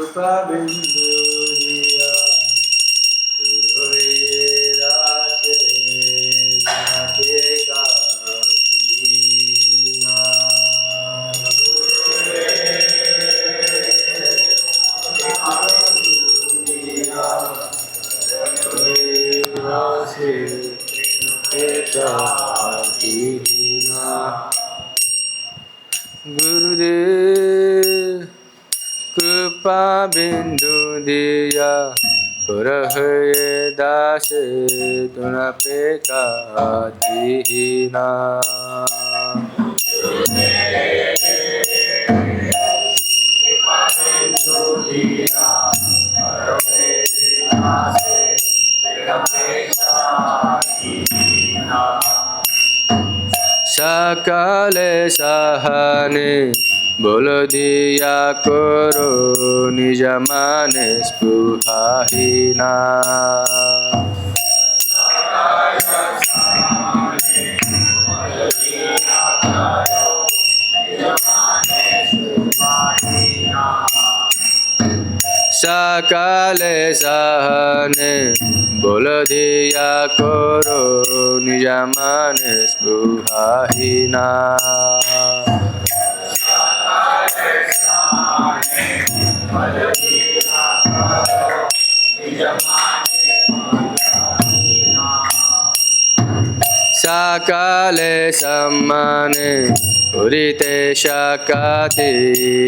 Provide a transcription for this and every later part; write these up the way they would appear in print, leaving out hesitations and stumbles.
कृपा बिंदु दिया राशे का गुरुदेव कृपा बिंदु दिया पुरहे दासे तुनपे का दीना सकले सहने बोल दिया करो निज माने स्पृहाहीना सकले सहने बोल दिया करो निज माने स्पृहाहीना सकले सम्माने उरिते शकाति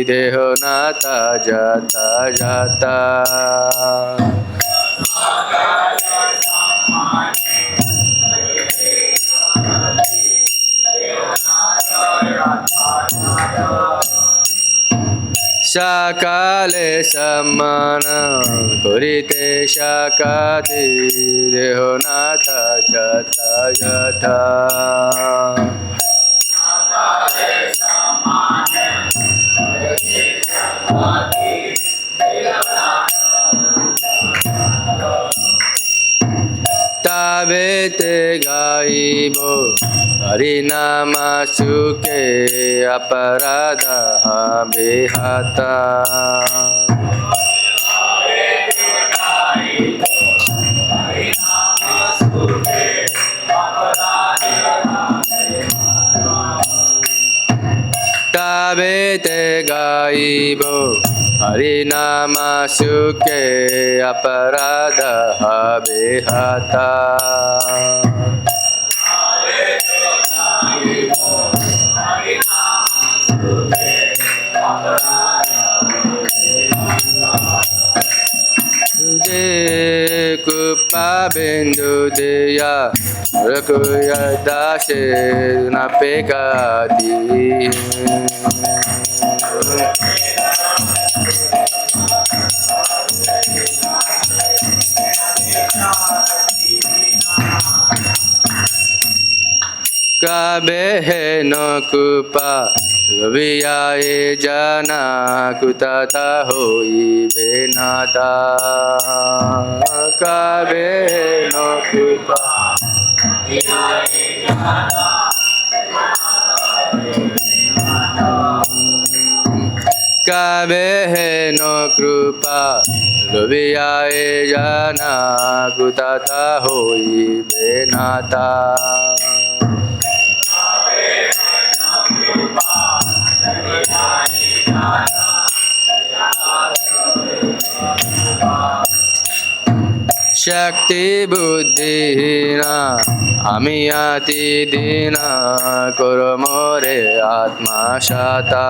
देहो नाता जाता जाता सकले सम्मान कुरिते शकाति देहो नाता जाता जाता तबेते गाइबो हरिनाम सुखे अपराध बेहता तबेते गाइबो हरिनाम सुखे अपराध बेहता कृपा बिंदु दिया रघुय दासे नपे का कबे है न कृपा रवियाए जाना कुताता होई बेनाता कबे है न कृपा कबे है न कृपा रवियाए जाना कुताता होई बेनाता शक्ति बुद्धिहीना आमी अति दीना करो मोरे आत्मा शाता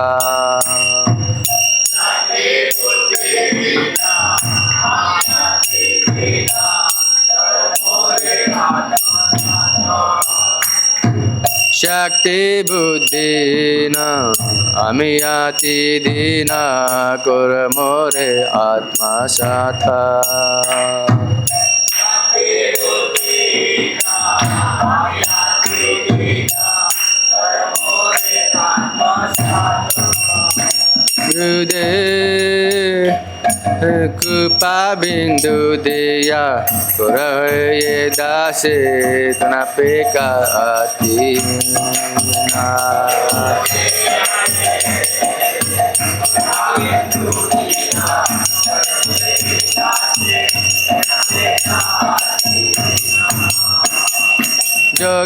शक्ति बुद्धिहीना आमी अति दीना करो मोरे आत्मा शाता गुरुदेव कृपा बिंदु दिया ये दासे तुनपे का दीना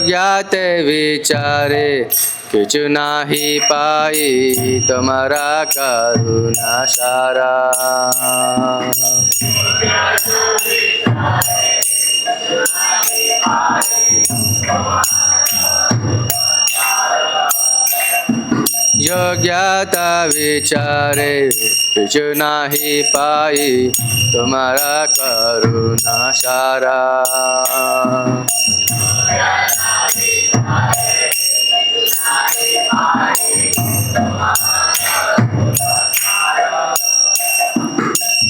ज्ञाते विचारे किचु नाही पाई तुम्हारा करुणा सारा। जो ज्ञाता विचारे किचु नाही पाई तुम्हारा करुणा सारा।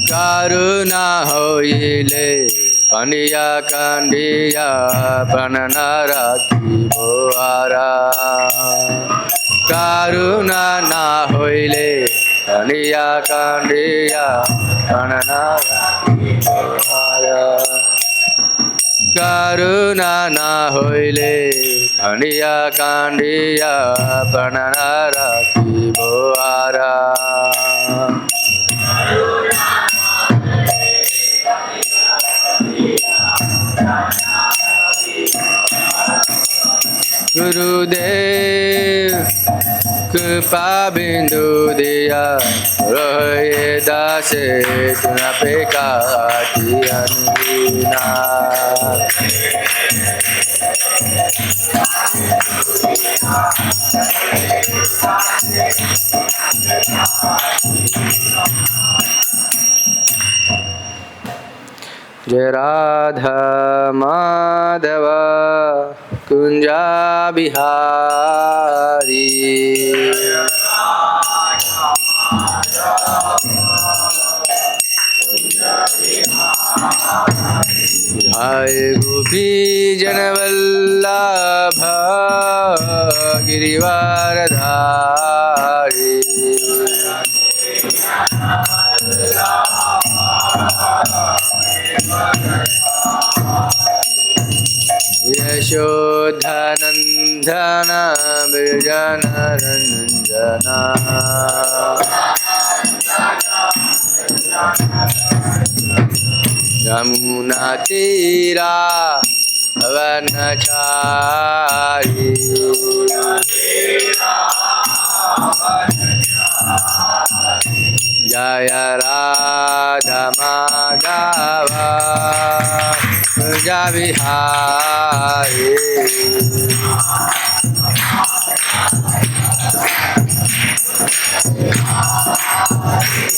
करुणा होइले कनिया कंडिया प्राण न राखिबो आरा। करुणा ना होइले कनिया कंडिया प्राण न राखिबो आरा। करुणा ना होइले कनिया कंडिया प्राण न राखिबो आरा। गुरुदेव कृपा बिंदु दिया रहे दासे तुना पे काटी अनुना। जय राधा माधव कुंजा बिहारी। जय गोपी जनवल्लभ गिरिवारधारी। यशोधनंदन ब्रजनरंजना। यमुना तीरा वनचारी। जय राधा माधव कुंजा बिहारी।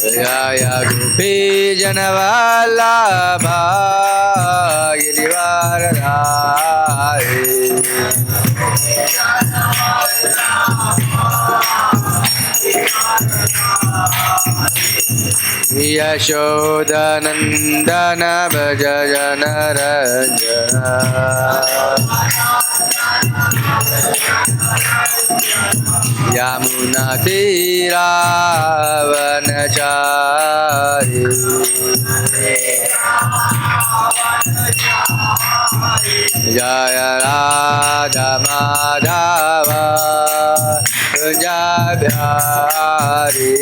जय गोपी जनवल्लभ गिरिवारधारी। यशोदनंदन भज जनरंजना। यमुना तीरा वनचारी। जय राधा माधव कुंजा बिहारी।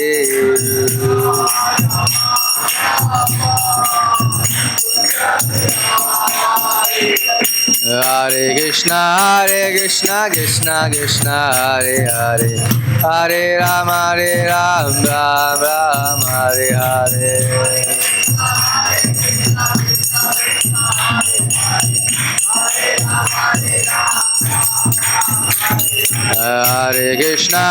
हरे कृष्णा कृष्णा कृष्णा हरे हरे। हरे राम राम राम हरे हरे। हरे कृष्णा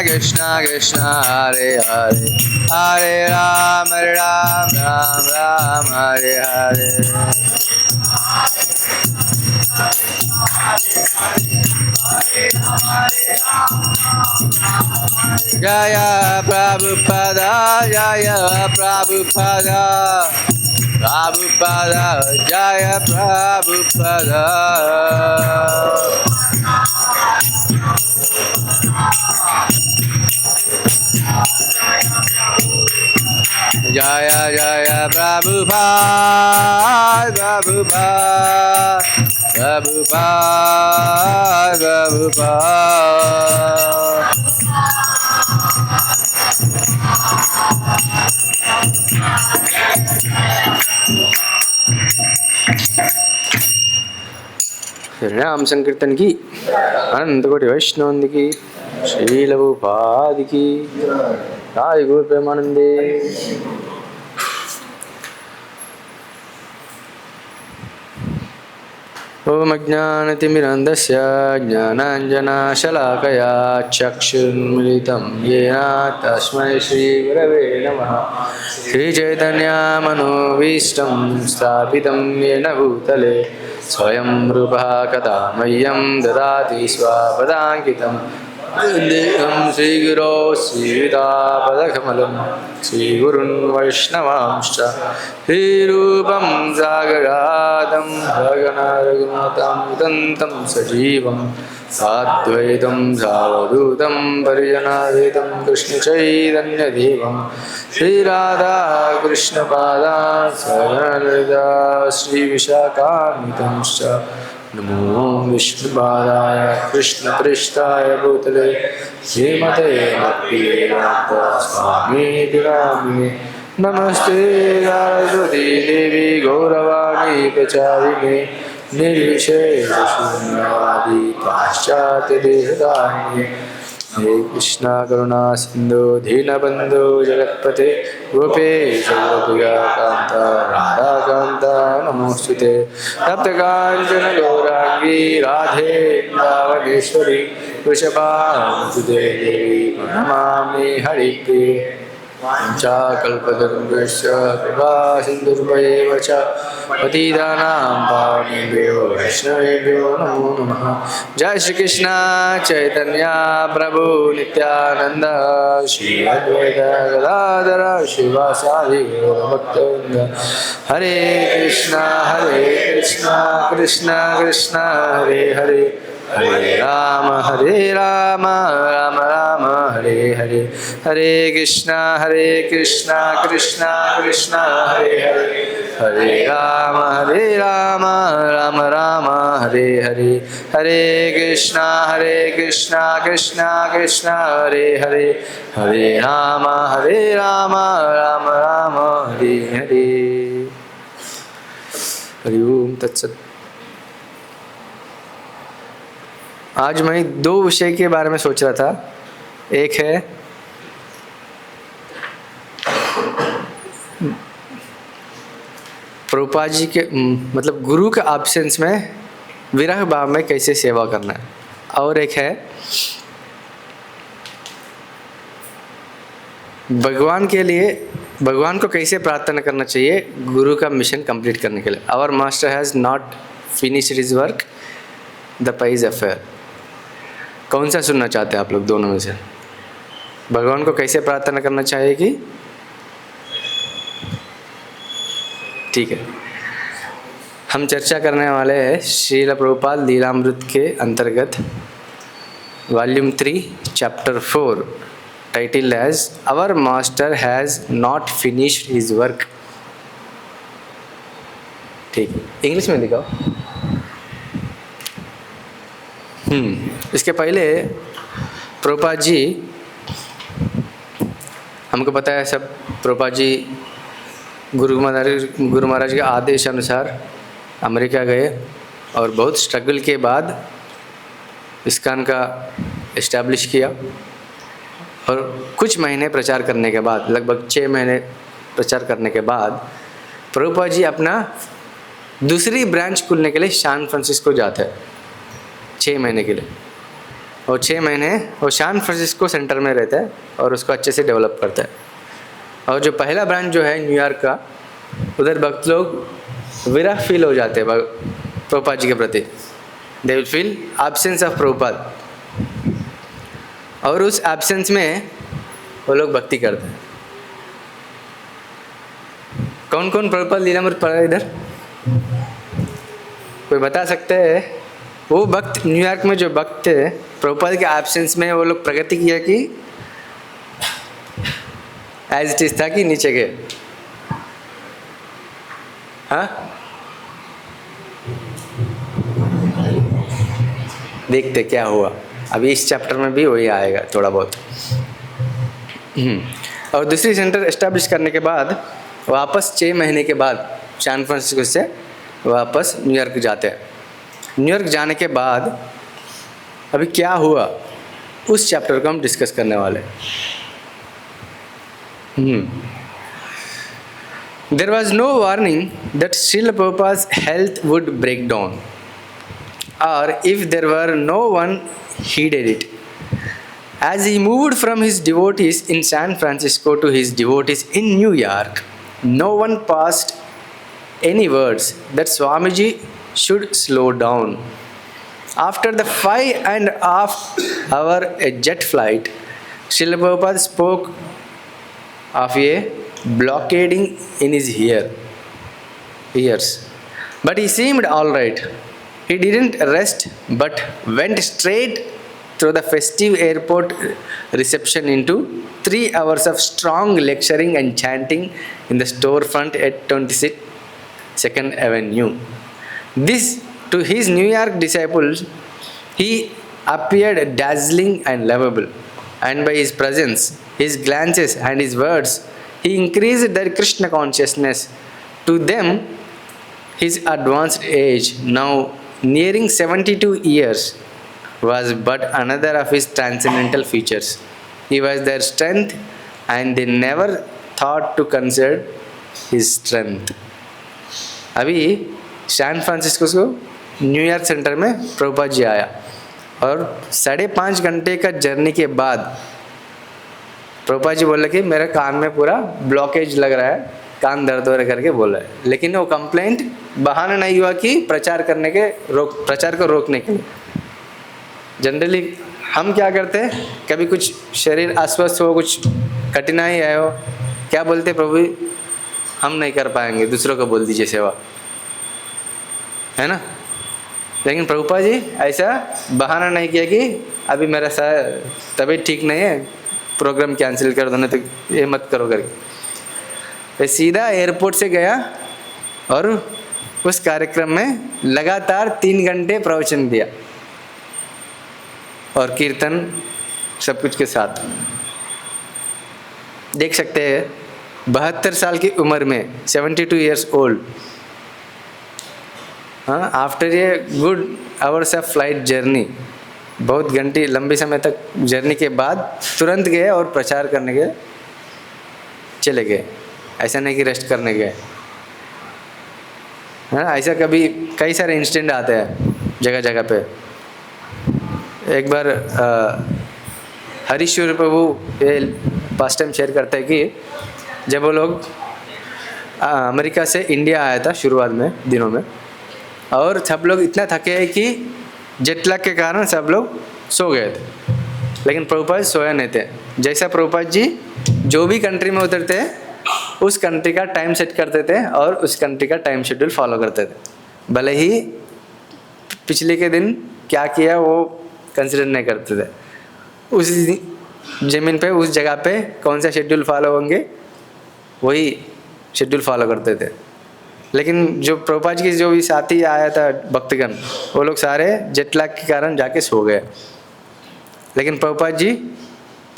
कृष्णा कृष्णा हरे हरे। हरे राम राम राम हरे हरे। जय प्रभुपादा जय प्रभुपादा। प्रभुपादा जय प्रभुपादा। जय जय प्रभुपादा प्रभुपादा प्रभुपादा। हरिनाम संकीर्तन की, अनंत कोटि वैष्णव की, श्रील प्रभुपाद की, जय गुरु प्रेमानंदे। ओम अज्ञानतिमिरन्धस्य ज्ञानाञ्जनशलाकया चक्षुर्मिलितं येन तस्मै श्रीगुरवे नमः। श्रीचैतन्यमनोभीष्टं स्थापितं येन भूतले स्वयं रूपः कदा मह्यं ददाति स्वपदाङ्कितं। देहं श्रीगुरो श्रीयुतापदकमलं श्रीगुरुन् वैष्णवांश्च श्रीरूपं सागरातं भगनारघुनाथं विदन्तं सजीवं साद्वैतं सावधूतं परिजनावेदं कृष्णचैतन्यदेवं श्रीराधाकृष्णपादान् सगणललिता श्रीविशाखान्वितंश्च नमो विष्णुपादाय कृष्णपृष्ठाय भूतले श्रीमते भक्तिवेदान्त स्वामीति नामिने। नमस्ते सरस्वती देवी गौरवाणी प्रचारिणे निर्विशेषशून्यवादी पाश्चात्यदेहदारिणे। हे कृष्णा करुणा सिंधु दीनबंधु जगत्पते गोपेश गोपिकान्त राधाकान्त नमोस्तुते। तप्तकाञ्चन गौरांगी राधे वृन्दावनेश्वरी वृषभानुसुते देवी प्रणमामि हरिप्रिये। कल्पतरुभ्यश्च कृपा सिन्धुभ्येव च पतितानां पावनेभ्यो वैष्णवेभ्यो नमो नमः। जय श्री कृष्ण चैतन्य प्रभु नित्यानंद श्री अद्वैत गदाधर शिवासादि गौरभक्तवृंद। हरे कृष्ण कृष्ण कृष्ण हरे हरे हरे राम राम राम हरे हरे। हरे कृष्ण कृष्ण कृष्ण हरे हरे हरे राम राम राम हरे हरे। हरे कृष्ण कृष्ण कृष्ण हरे हरे हरे राम राम राम हरे हरे। हरि ओम तत्सत। आज मैं दो विषय के बारे में सोच रहा था। एक है प्रभुपाद जी के मतलब गुरु के एब्सेंस में विरह भाव में कैसे सेवा करना है, और एक है भगवान के लिए भगवान को कैसे प्रार्थना करना चाहिए गुरु का मिशन कंप्लीट करने के लिए। Our master has not finished his work, the pies affair. कौन सा सुनना चाहते हैं आप लोग दोनों में से? भगवान को कैसे प्रार्थना करना चाहिए कि ठीक है। हम चर्चा करने वाले हैं श्रील प्रभुपाद लीलामृत के अंतर्गत volume 3 chapter 4 title as our master has not finished his work. ठीक, इंग्लिश में दिखाओ। इसके पहले प्रभुपाद जी, हमको पता है सब, प्रभुपाद जी गुरु महाराज के आदेश अनुसार अमेरिका गए और बहुत स्ट्रगल के बाद इस्कॉन का इस्टेब्लिश किया। और कुछ महीने प्रचार करने के बाद, लगभग 6 महीने प्रचार करने के बाद, प्रभुपाद जी अपना दूसरी ब्रांच खुलने के लिए सैन फ्रांसिस्को जाते हैं 6 महीने के लिए। और 6 महीने वो सैन फ्रांसिस्को सेंटर में रहता है और उसको अच्छे से डेवलप करता है। और जो पहला ब्रांच जो है न्यूयॉर्क का, उधर भक्त लोग विरह फील हो जाते हैं प्रभुपाद जी के प्रति। They will feel absence of Prabhupada, और उस एब्सेंस में वो लोग भक्ति करते हैं। कौन कौन प्रभुपाद लीलामृत पढ़ा इधर? कोई बता सकते हैं? वो भक्त न्यूयॉर्क में जो भक्त थे प्रभुपाद के एब्सेंस में, वो लोग प्रगति किया कि एज इट इज था कि नीचे गए? हाँ, देखते क्या हुआ। अभी इस चैप्टर में भी वही आएगा थोड़ा बहुत। और दूसरी सेंटर एस्टेब्लिश करने के बाद वापस 6 महीने के बाद सैन फ्रांसिस्को से वापस न्यूयॉर्क जाते हैं। न्यूयॉर्क जाने के बाद अभी क्या हुआ उस चैप्टर को हम डिस्कस करने वाले हैं। There was no warning that Srila Prabhupada's health would break down, or if there were, no one heeded it. As he moved from his devotees in San Francisco to his devotees in New York, no one passed any words that Swamiji should slow down. After the 5.5 hour jet flight, Srila Prabhupada spoke of a blockading in his ears. But he seemed all right. He didn't rest but went straight through the festive airport reception into 3 hours of strong lecturing and chanting in the storefront at 22nd Avenue. This, to his New York disciples, he appeared dazzling and lovable, and by his presence, his glances and his words, he increased their Krishna consciousness. To them, his advanced age, now nearing 72 years, was but another of his transcendental features. He was their strength, and they never thought to consider his strength. अभी San Francisco को New York centre में प्रभुपाद जी आया और 5.5 घंटे का journey के बाद प्रभुपाद जी बोले कि मेरे कान में पूरा ब्लॉकेज लग रहा है, कान दर्द हो रहा करके बोल रहा है। लेकिन वो कंप्लेंट बहाना नहीं हुआ कि प्रचार को रोकने के लिए। जनरली हम क्या करते हैं, कभी कुछ शरीर अस्वस्थ हो, कुछ कठिनाई आए हो, क्या बोलते प्रभु हम नहीं कर पाएंगे, दूसरों को बोल दीजिए सेवा, है ना। लेकिन प्रभुपाद जी ऐसा बहाना नहीं किया कि अभी मेरा तबीयत ठीक नहीं है, प्रोग्राम कैंसिल कर दो, नहीं तो ये मत करो करके। सीधा एयरपोर्ट से गया और उस कार्यक्रम में लगातार 3 घंटे प्रवचन दिया और कीर्तन सब कुछ के साथ। देख सकते हैं 72 साल की उम्र में 72 इयर्स ओल्ड, हाँ, after a good hours of flight journey, बहुत घंटे लंबे समय तक जर्नी के बाद तुरंत गए और प्रचार करने के चले गए। ऐसा नहीं कि रेस्ट करने गए, हाँ। ऐसा कभी कई सारे इंसिडेंट आते हैं जगह जगह पे। एक बार हरीश्वर प्रभु ये पास्ट टाइम शेयर करते हैं कि जब वो लोग अमेरिका से इंडिया आया था शुरुआत में दिनों में, और सब लोग इतना थके हैं कि जेट लैग के कारण सब लोग सो गए थे, लेकिन प्रभुपाद सोया नहीं थे। जैसा प्रभुपाद जी जो भी कंट्री में उतरते उस कंट्री का टाइम सेट करते थे और उस कंट्री का टाइम शेड्यूल फॉलो करते थे। भले ही पिछले के दिन क्या किया वो कंसिडर नहीं करते थे, उस ज़मीन पे उस जगह पे कौन सा शेड्यूल फॉलो होंगे वही शेड्यूल फॉलो करते थे। लेकिन जो प्रभुपाद जी के जो भी साथी आया था भक्तगण, वो लोग सारे जेट लैग के कारण जाके सो गए। लेकिन प्रभुपाद जी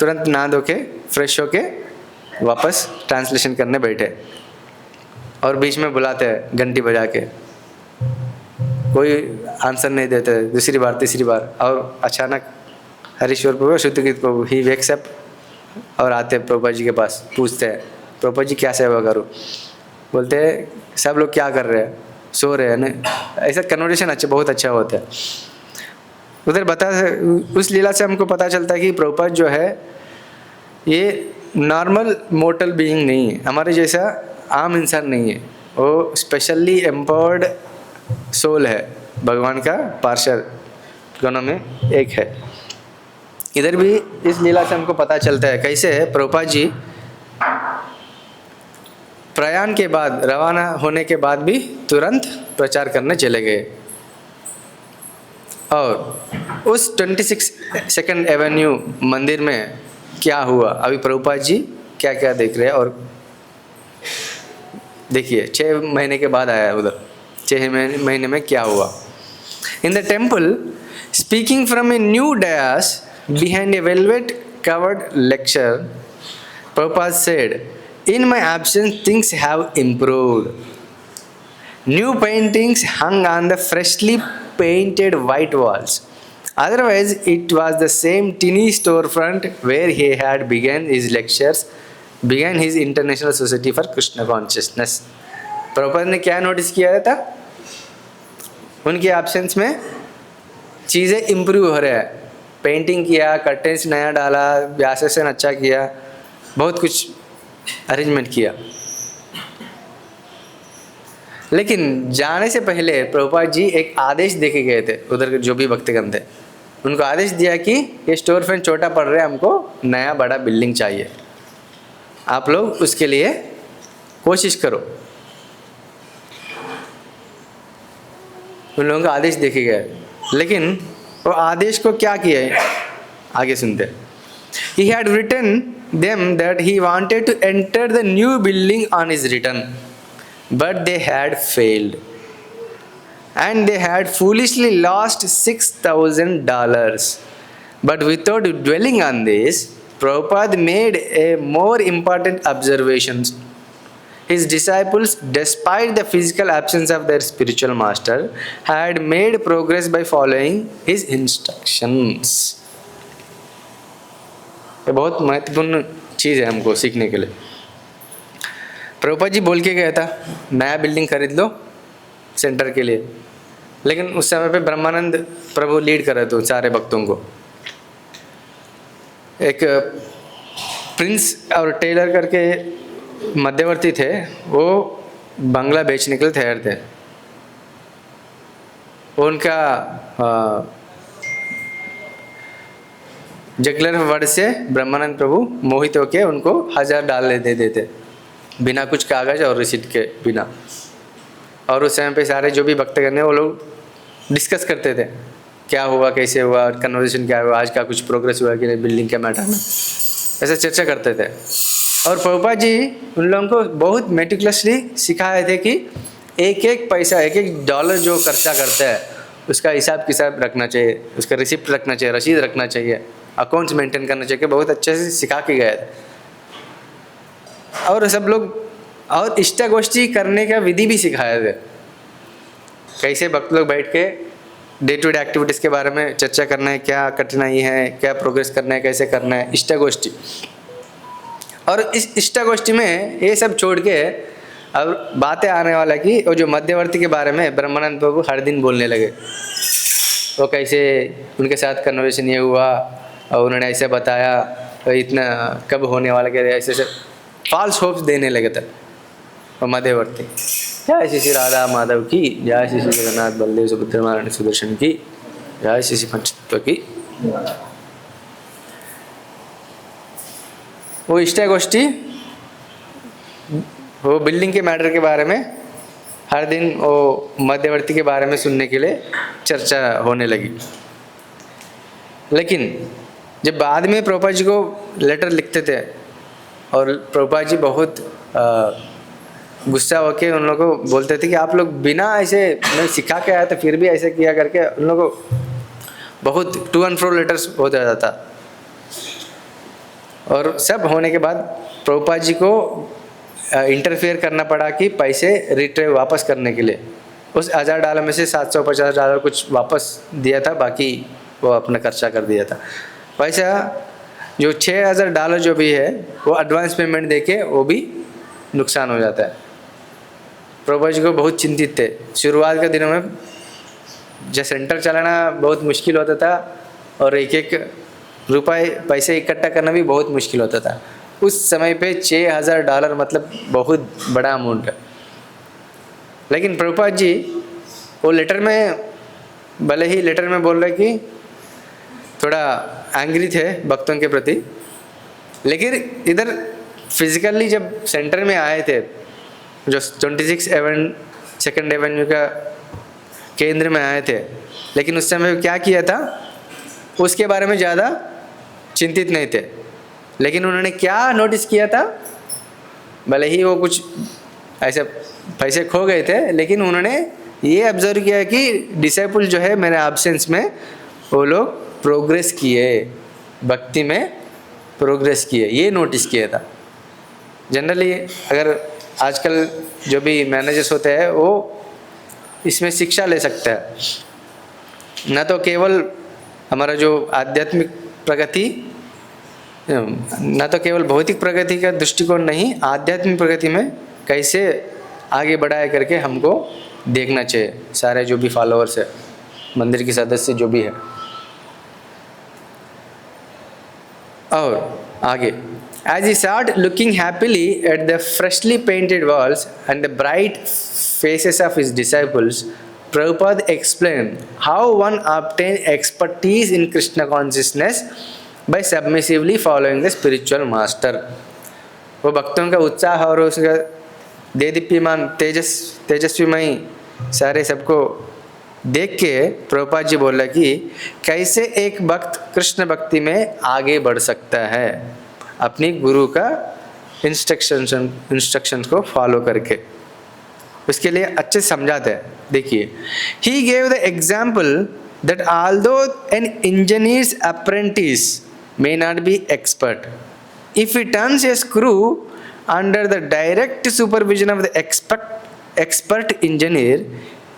तुरंत नहा धो के फ्रेश होके वापस ट्रांसलेशन करने बैठे और बीच में बुलाते हैं घंटी बजा के, कोई आंसर नहीं देते, दूसरी बार तीसरी बार, और अचानक हरीश्वर प्रभु शुद्धगीत प्रभु ही वेक्स अप और आते हैं प्रभुपाद जी के पास, पूछते हैं प्रभुपाद जी क्या सेवा करूँ। बोलते हैं सब लोग क्या कर रहे हैं, सो रहे हैं ना। ऐसा कन्वर्सेशन अच्छा बहुत अच्छा होता है उधर। उस लीला से हमको पता चलता है कि प्रभुपाद जो है ये नॉर्मल मोर्टल बीइंग नहीं है, हमारे जैसा आम इंसान नहीं है, वो स्पेशली एम्पावर्ड सोल है, भगवान का पार्षद गणों में एक है। इधर भी इस लीला से हमको पता चलता है कैसे है प्रभुपाद जी प्रयाण के बाद, रवाना होने के बाद भी तुरंत प्रचार करने चले गए। और उस 22nd एवेन्यू मंदिर में क्या हुआ, अभी प्रभुपाद जी क्या क्या देख रहे हैं। और देखिए 6 महीने के बाद आया उधर, 6 महीने में क्या हुआ। In the temple, speaking from a new dais behind a velvet covered lecture, Prabhupada said, "In my absence, things have improved. New paintings hung on the freshly painted white walls. Otherwise, it was the same tiny storefront where he had began his International Society for Krishna Consciousness. Prabhupada ने क्या notice किया था? उनके absence में चीज़ें improve हो रहा है. पेंटिंग किया, कर्टेंस नया डाला, व्यासेशन अच्छा किया, बहुत कुछ अरेंजमेंट किया. लेकिन जाने से पहले प्रभुपाद जी एक आदेश दे के गए थे. उधर जो भी भक्तगण थे उनको आदेश दिया कि ये स्टोर फ्रंट छोटा पड़ रहा है, हमको नया बड़ा बिल्डिंग चाहिए, आप लोग उसके लिए कोशिश करो. उन लोगों का आदेश दे के गए. लेकिन वो आदेश को क्या किया है आगे सुनते. He had written them that he wanted to enter the new building on his return, but they had failed, and they had foolishly lost $6,000. But without dwelling on this, Prabhupada made a more important observations. His disciples, despite the physical absence of their spiritual master, had made progress by following his instructions. ये बहुत महत्वपूर्ण चीज़ है हमको सीखने के लिए. प्रभुपाद जी बोल के गया था नया बिल्डिंग खरीद लो सेंटर के लिए, लेकिन उस समय पे ब्रह्मानंद प्रभु लीड कर रहे थे सारे भक्तों को. एक प्रिंस और टेलर करके मध्यवर्ती थे, वो बंगला बेचने के लिए तैयार थे. उनका जगलर वर्ड से ब्रह्मानंद प्रभु मोहित होकर उनको $1000 दे देते बिना कुछ कागज और रिसीट के बिना. और उस समय पे सारे जो भी भक्तगण हैं वो लोग डिस्कस करते थे क्या हुआ, कैसे हुआ, कन्वर्सेशन क्या हुआ, आज का कुछ प्रोग्रेस हुआ कि नहीं बिल्डिंग के मैटर में, ऐसा चर्चा करते थे. और प्रभुपाद जी उन लोगों को बहुत मेटिकुलसली सिखाए थे कि एक एक पैसा, एक एक डॉलर जो खर्चा करता है उसका हिसाब किताब रखना चाहिए, उसका रिसिप्ट रखना चाहिए, रसीद रखना चाहिए, अकाउंट्स मेंटेन करना चाहिए. बहुत अच्छे से सिखा के गए थे. और सब लोग और इष्टा गोष्ठी करने का विधि भी सिखाए थे. कैसे भक्त लोग बैठ के डे टू डे एक्टिविटीज़ के बारे में चर्चा करना है, क्या कठिनाई है, क्या प्रोग्रेस करना है, कैसे करना है, इष्टा गोष्ठी. और इस इष्टा गोष्ठी में ये सब छोड़ के अब बातें आने वाला कि वो जो मध्यवर्ती के बारे में ब्रह्मानंद प्रभु हर दिन बोलने लगे. वो कैसे उनके साथ कन्वर्सेशन ये हुआ और उन्होंने ऐसे बताया, तो इतना कब होने वाला, क्या ऐसे ऐसे फॉल्स होप्स देने लगे थे वो मध्यवर्ती. जय श्री श्री राधा माधव की, जय श्री श्री जगन्नाथ बलदेव सुभद्रा महारानी सुदर्शन की, जय श्री श्री पंचतत्व की. वो इष्टा गोष्ठी वो बिल्डिंग के मैटर के बारे में हर दिन वो मध्यवर्ती के बारे में सुनने के लिए चर्चा होने लगी. लेकिन जब बाद में प्रभुपाद जी को लेटर लिखते थे और प्रभुपाद जी बहुत गुस्सा होके उन लोगों को बोलते थे कि आप लोग बिना ऐसे, मैं सिखा के आया था फिर भी ऐसे किया करके, उन लोगों को बहुत टू एंड फ्रो लेटर्स हो जाता था. और सब होने के बाद प्रभुपाद जी को इंटरफेयर करना पड़ा कि पैसे रिट्रीव वापस करने के लिए. उस $1000 में से $750 कुछ वापस दिया था, बाकी वो अपना खर्चा कर दिया था. पैसा जो $6000 जो भी है वो एडवांस पेमेंट देके वो भी नुकसान हो जाता है. प्रभुपाद जी को बहुत चिंतित थे. शुरुआत के दिनों में जब सेंटर चलाना बहुत मुश्किल होता था और एक एक रुपए पैसे इकट्ठा करना भी बहुत मुश्किल होता था. उस समय पे $6000 मतलब बहुत बड़ा अमाउंट है. लेकिन प्रभुपाद जी वो लेटर में, भले ही लेटर में बोल रहे कि थोड़ा एंग्री थे भक्तों के प्रति, लेकिन इधर फिजिकली जब सेंटर में आए थे जो 26 सेकंड एवेन्यू का केंद्र में आए थे, लेकिन उस समय क्या किया था उसके बारे में ज़्यादा चिंतित नहीं थे. लेकिन उन्होंने क्या नोटिस किया था, भले ही वो कुछ ऐसे पैसे खो गए थे, लेकिन उन्होंने ये ऑब्जर्व किया कि डिसाइपल जो है मेरे एब्सेंस में वो लोग प्रोग्रेस किए, भक्ति में प्रोग्रेस किए, ये नोटिस किया था. जनरली अगर आजकल जो भी मैनेजर्स होते हैं वो इसमें शिक्षा ले सकते हैं. न तो केवल हमारा जो आध्यात्मिक प्रगति, न तो केवल भौतिक प्रगति का दृष्टिकोण नहीं, आध्यात्मिक प्रगति में कैसे आगे बढ़ाए करके हमको देखना चाहिए, सारे जो भी फॉलोअर्स है, मंदिर के सदस्य जो भी है। और आगे, as he sat looking happily at the freshly painted walls and the bright faces of his disciples, Prabhupada explained how one obtained expertise in Krishna consciousness by submissively following the spiritual master। वो भक्तों का उत्साह और उसका देदीप्यमान तेजस्वीमयी सारे सबको देख के प्रभुपाद जी बोला कि कैसे एक भक्त कृष्ण भक्ति में आगे बढ़ सकता है अपनी गुरु का इंस्ट्रक्शंस को फॉलो करके। उसके लिए अच्छे समझाते हैं। देखिए, he gave the example that although an engineer's apprentice may not be expert, if he turns a screw under the direct supervision of the expert engineer,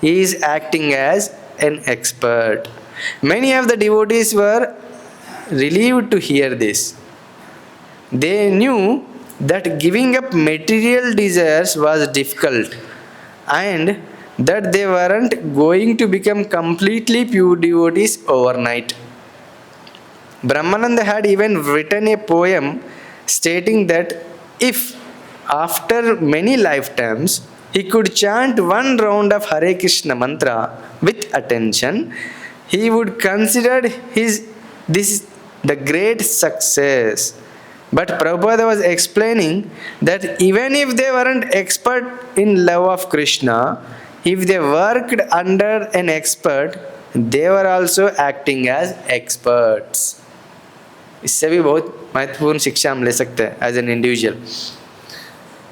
he is acting as an expert. Many of the devotees were relieved to hear this. They knew that giving up material desires was difficult and that they weren't going to become completely pure devotees overnight. Brahmananda had even written a poem stating that if after many lifetimes he could chant one round of Hare Krishna mantra with attention, he would consider this the great success. But Prabhupada was explaining that even if they weren't expert in love of Krishna, if they worked under an expert, they were also acting as experts. इससे भी बहुत महत्वपूर्ण शिक्षा हम ले सकते हैं as an individual.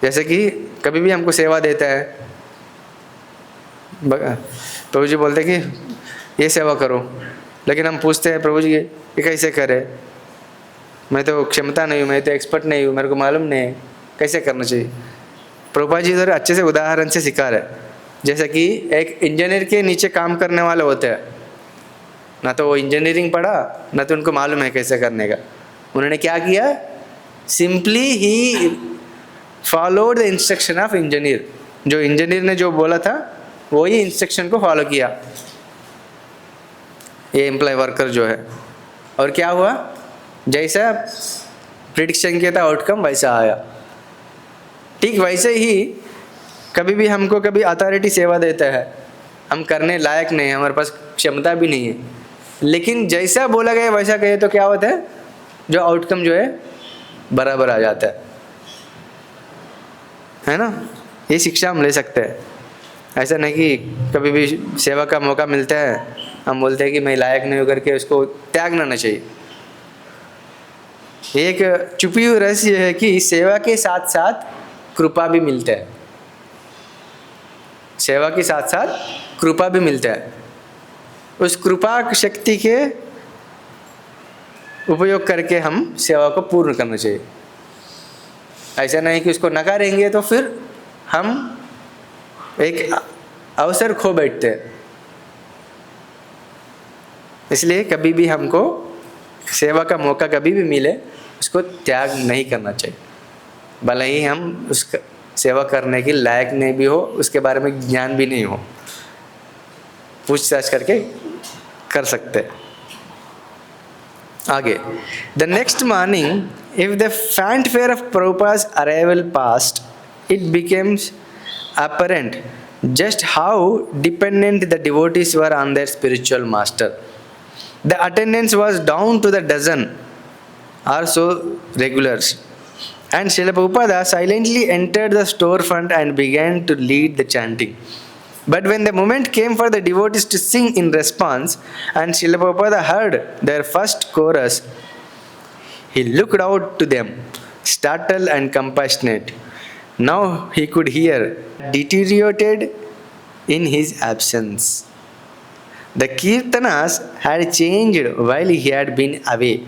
जैसे कि कभी भी हमको सेवा देता है, प्रभु जी बोलते हैं कि ये सेवा करो, लेकिन हम पूछते हैं प्रभु जी ये कैसे करे, मैं तो क्षमता नहीं हूँ, मैं तो एक्सपर्ट नहीं हूँ, मेरे को मालूम नहीं है कैसे करना चाहिए। प्रभुपाद जी इधर अच्छे से उदाहरण से सिखा रहे, जैसे कि एक इंजीनियर के नीचे काम करने वाले होते हैं, ना तो वो इंजीनियरिंग पढ़ा ना तो उनको मालूम है कैसे करने का। उन्होंने क्या किया, simply he followed the instruction of engineer. जो इंजीनियर ने जो बोला था वही इंस्ट्रक्शन को फॉलो किया ये एम्प्लॉय वर्कर जो है। और क्या हुआ, जैसा प्रिडिक्शन किया था आउटकम वैसा आया। ठीक वैसे ही कभी भी हमको कभी अथॉरिटी सेवा देता है, हम करने लायक नहीं, हमारे पास क्षमता भी नहीं है, लेकिन जैसा बोला गया वैसा कहे तो क्या होता है, जो आउटकम जो है बराबर आ जाता है ना। ये शिक्षा हम ले सकते हैं। ऐसा नहीं कि कभी भी सेवा का मौका मिलता है हम बोलते हैं कि मैं लायक नहीं होकर के उसको त्यागना ना चाहिए। एक छुपी हुई रहस्य है कि सेवा के साथ साथ कृपा भी मिलता है, सेवा के साथ साथ कृपा भी मिलता है। उस कृपा शक्ति के उपयोग करके हम सेवा को पूर्ण करना चाहिए। ऐसा नहीं कि उसको नकारेंगे तो फिर हम एक अवसर खो बैठते हैं। इसलिए कभी भी हमको सेवा का मौका कभी भी मिले उसको त्याग नहीं करना चाहिए, भले ही हम उसका सेवा करने के लायक नहीं भी हो, उसके बारे में ज्ञान भी नहीं हो, पूछताछ करके कर सकते। आगे, the next morning if the fanfare of Prabhupada's arrival passed, it becomes apparent just how dependent the devotees were on their spiritual master. The attendance was down to the dozen or so regulars, and Srila Prabhupada silently entered the storefront and began to lead the chanting. But when the moment came for the devotees to sing in response, and Srila Prabhupada heard their first chorus, he looked out to them, startled and compassionate. Now he could hear deteriorated in his absence. The kirtanas had changed while he had been away,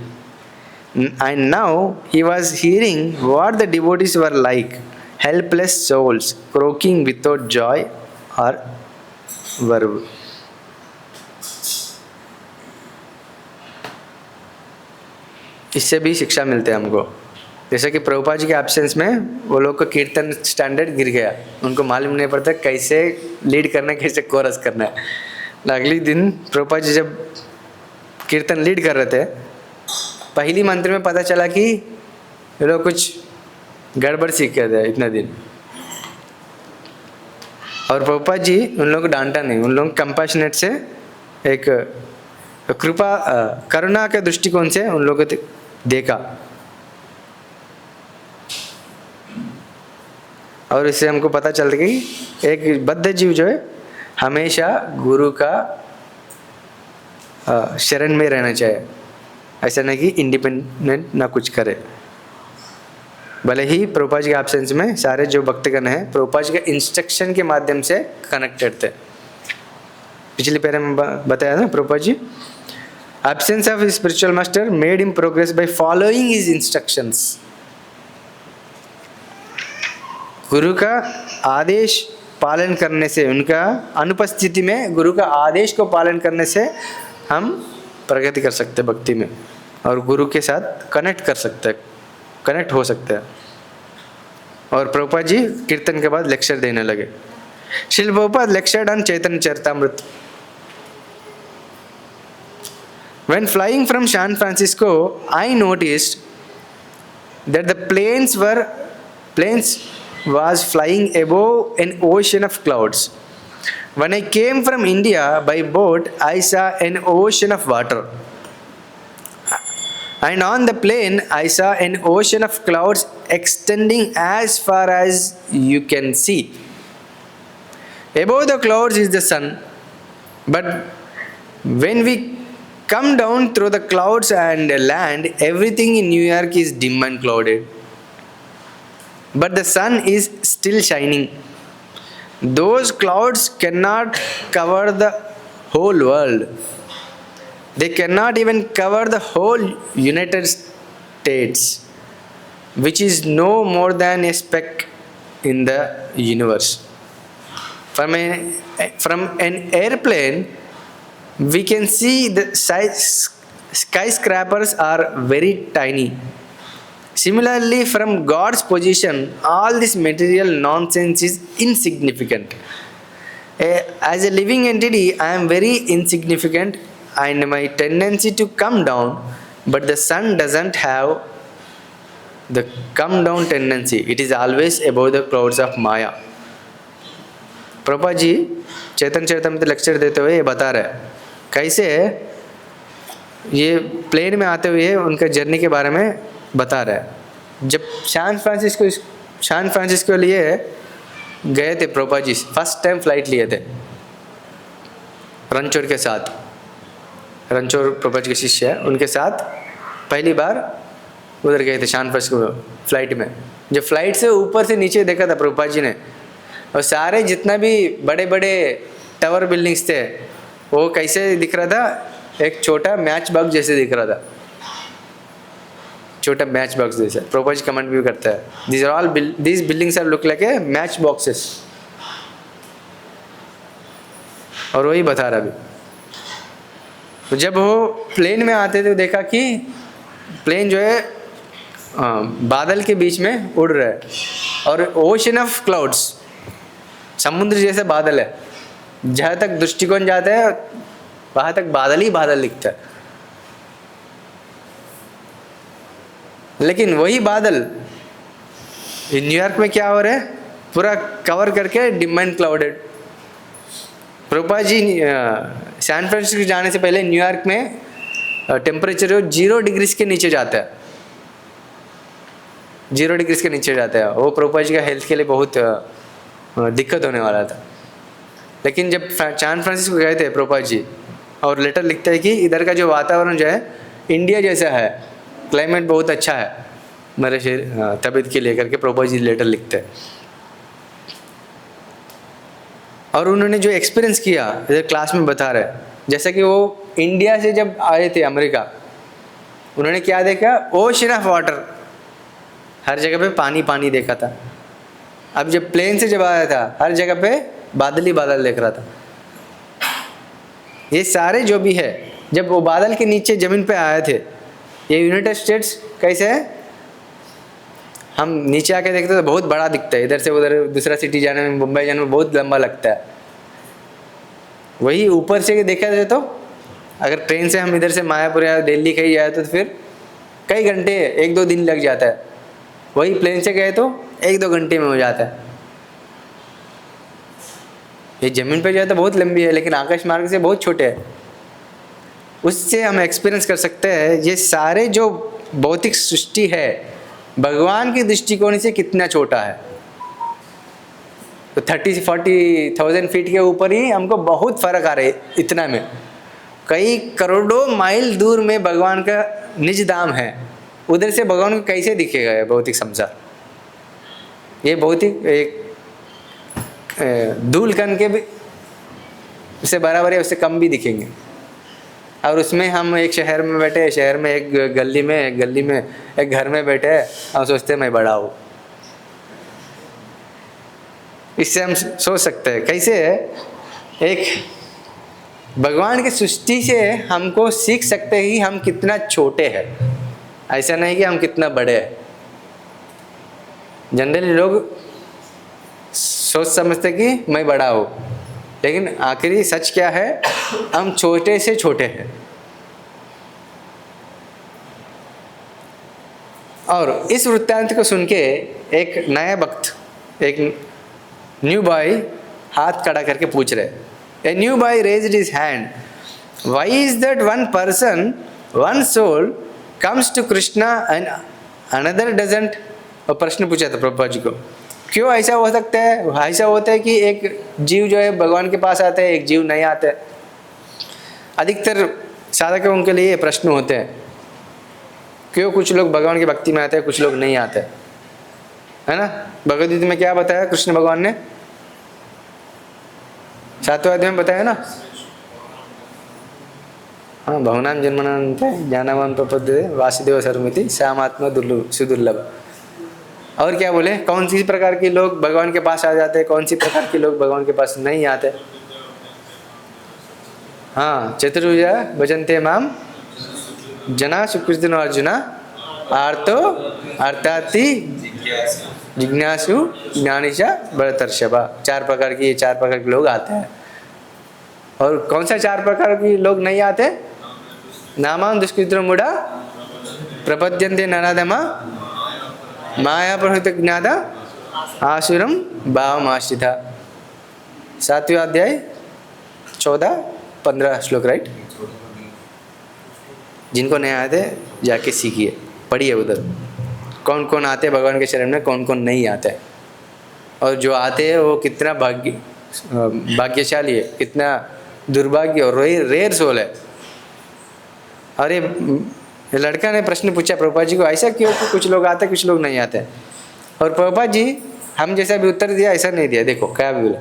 and now he was hearing what the devotees were like, helpless souls croaking without joy or verve. इससे भी शिक्षा मिलते हैं हमको। जैसे कि प्रभुपाद जी के absence में वो लोग का कीर्तन स्टैंडर्ड गिर गया, उनको मालूम नहीं पड़ता कैसे लीड करना है, कैसे कोरस करना है। अगले दिन प्रभुपाद जी जब कीर्तन लीड कर रहे थे, पहली मंत्र में पता चला कि ये लोग कुछ गड़बड़ सीख गए थे इतना दिन। और प्रभुपाद जी उन लोगों को डांटा नहीं, उन लोग कंपैशनेट से एक कृपा करुणा के दृष्टिकोण से उन लोगों को देखा। और इससे हमको पता चलता कि एक बद्ध जीव जो है हमेशा गुरु का शरण में रहना चाहिए। ऐसा नहीं कि इंडिपेंडेंट ना कुछ करे। भले ही प्रभुपाद जी के एब्सेंस में सारे जो भक्तगण हैं प्रभुपाद जी के इंस्ट्रक्शन के माध्यम से कनेक्टेड थे। पिछले पैरे में बताया था Prabhupada ji, absence of spiritual master made him progress by following his instructions. गुरु का आदेश पालन करने से, उनका अनुपस्थिति में गुरु का आदेश को पालन करने से हम प्रगति कर सकते हैं भक्ति में, और गुरु के साथ कनेक्ट कर सकते हैं, कनेक्ट हो सकते हैं। और प्रभुपाद जी कीर्तन के बाद लेक्चर देने लगे। Srila Prabhupada lectured on Chaitanya Charitamrita. When flying from San Francisco, I noticed that the planes was flying above an ocean of clouds. When I came from India by boat, I saw an ocean of water. And on the plane, I saw an ocean of clouds extending as far as you can see. Above the clouds is the sun. But when we come down through the clouds and land, everything in New York is dim and clouded. But the sun is still shining. Those clouds cannot cover the whole world. They cannot even cover the whole United States, which is no more than a speck in the universe. From an airplane, we can see the skyscrapers are very tiny. Similarly, from God's position, all this material nonsense is insignificant. As a living entity, I am very insignificant and my tendency to come down, but the sun doesn't have the come down tendency. It is always above the clouds of Maya. Prabhupada ji Chaitanya Charitamrita lecture देते हुए ये बता रहे हैं कैसे ये plane में आते हुए उनका जर्नी के बारे में बता रहा है। जब सैन फ्रांसिस्को लिए गए थे Prabhupada ji, first time flight लिए थे रणछोड़ के साथ। रणछोड़ प्रभुपाद जी के शिष्य है, उनके साथ पहली बार उधर गए थे सैन फ्रांसिस्को फ्लाइट में। जब फ्लाइट से ऊपर से नीचे देखा था प्रभुपाद जी ने, और सारे जितना भी बड़े बड़े टावर बिल्डिंग्स थे वो कैसे दिख रहा था, एक छोटा मैच बॉक्स जैसे दिख रहा था, छोटा मैच बॉक्स जैसे। प्रभुपाद जी कमेंट भी करता है, these buildings are look like a match boxes। और वही बता रहा अभी। तो जब वो प्लेन में आते थे देखा कि प्लेन जो है बादल के बीच में उड़ रहा है, और ओशन ऑफ क्लाउड्स, समुद्र जैसे बादल है, जहाँ तक दृष्टिकोण जाता है वहाँ तक बादल ही बादल दिखता है। लेकिन वही बादल न्यूयॉर्क में क्या हो रहा है, पूरा कवर करके dim and clouded. Prabhupada ji San Francisco जाने से पहले न्यूयॉर्क में टेम्परेचर 0 डिग्री के नीचे जाता है, 0 डिग्री के नीचे जाता है। वो प्रभुपाद जी का हेल्थ के लिए बहुत दिक्कत होने वाला था। लेकिन जब सैन फ्रांसिस्को गए थे प्रभुपाद जी, और लेटर लिखते हैं कि इधर का जो वातावरण जो है इंडिया जैसा है, क्लाइमेट बहुत अच्छा है मेरे शरीर तबीयत के लिए करके प्रभुपाद जी लेटर लिखते हैं। और उन्होंने जो एक्सपीरियंस किया इधर क्लास में बता रहे, जैसे कि वो इंडिया से जब आए थे अमेरिका, उन्होंने क्या देखा, ओशन ऑफ वाटर, हर जगह पे पानी पानी देखा था। अब जब प्लेन से जब आया था हर जगह पे बादल ही बादल देख रहा था। ये सारे जो भी है, जब वो बादल के नीचे ज़मीन पे आए थे, ये यूनाइटेड स्टेट्स कैसे है, हम नीचे आके देखते तो बहुत बड़ा दिखता है, इधर से उधर दूसरा सिटी जाने में, मुंबई जाने में बहुत लंबा लगता है। वही ऊपर से देखा जाए तो अगर ट्रेन से हम इधर से मायापुर या दिल्ली कहीं जाए तो फिर कई घंटे, 1-2 दिन लग जाता है। वही प्लेन से गए तो 1-2 घंटे में हो जाता है। ये ज़मीन पे जाए तो बहुत लंबी है, लेकिन आकाश मार्ग से बहुत छोटे है। उससे हम एक्सपीरियंस कर सकते हैं ये सारे जो भौतिक सृष्टि है भगवान के दृष्टिकोण से कितना छोटा है। तो 30-40,000 फीट के ऊपर ही हमको बहुत फर्क आ रहा है। इतना में कई करोड़ों माइल दूर में भगवान का निज धाम है, उधर से भगवान को कैसे दिखेगा ये भौतिक संसार। ये भौतिक एक धूल कण के भी उससे बराबर है, उससे कम भी दिखेंगे। और उसमें हम एक शहर में बैठे, शहर में एक गली में एक घर में बैठे, हम सोचते हैं मैं बड़ा हूँ। इससे हम सोच सकते हैं कैसे एक भगवान की सृष्टि से हमको सीख सकते हैं कि हम कितना छोटे हैं, ऐसा नहीं कि हम कितना बड़े हैं। जनरली लोग सोच समझते कि मैं बड़ा हूँ, लेकिन आखिरी सच क्या है, हम छोटे से छोटे हैं। और इस वृत्तांत को सुन के एक नया भक्त, एक न्यू बॉय हाथ खड़ा करके पूछ रहे। A new boy raised his hand, why is that one person, one soul comes to Krishna and another doesn't. और प्रश्न पूछा था प्रभुपाद जी को, क्यों ऐसा हो सकता है? ऐसा होता है कि एक जीव जो है भगवान के पास आता है, एक जीव नहीं आता है। अधिकतर साधकों के लिए ये प्रश्न होते हैं, क्यों कुछ लोग भगवान की भक्ति में आते हैं, कुछ लोग नहीं आते, है ना। भगवद गीता में क्या बताया कृष्ण भगवान ने? 7वें अध्याय में बताया ना। हाँ, बहुनाम जन्मनान्ते ज्ञानवान प्रपद्यते वासुदेव सर्वमिति सामात्मा सुदुर्लभ। और क्या बोले, कौन सी प्रकार के लोग भगवान के पास आ जाते हैं, कौन सी प्रकार के लोग भगवान के पास नहीं आते। हाँ, चतुर्भुजा भजन्ते माम जना सुकृतिनो अर्जुना आर्तो अर्थाति जिज्ञासु ज्ञानिशा भरतर्षभा। 4 प्रकार के लोग आते हैं। और कौन सा 4 प्रकार के लोग नहीं आते? नामां दुष्कृतिनो मूढ़ा प्रपद्यन्ते नराधमा माया प्रहृत ज्ञाता आसुरम भावमाश्रिता। 7वें अध्याय 14-15 श्लोक, राइट। जिनको नहीं आते जाके सीखिए, पढ़िए उधर कौन कौन आते हैं भगवान के शरण में, कौन कौन नहीं आते। और जो आते हैं वो कितना भाग्यशाली है, कितना दुर्भाग्य और रेयर सोल है। और ये लड़का ने प्रश्न पूछा प्रभुपाद जी को, ऐसा क्यों कि कुछ लोग आते कुछ लोग नहीं आते। और प्रभुपाद जी हम जैसा भी उत्तर दिया ऐसा नहीं दिया, देखो क्या भी बोला।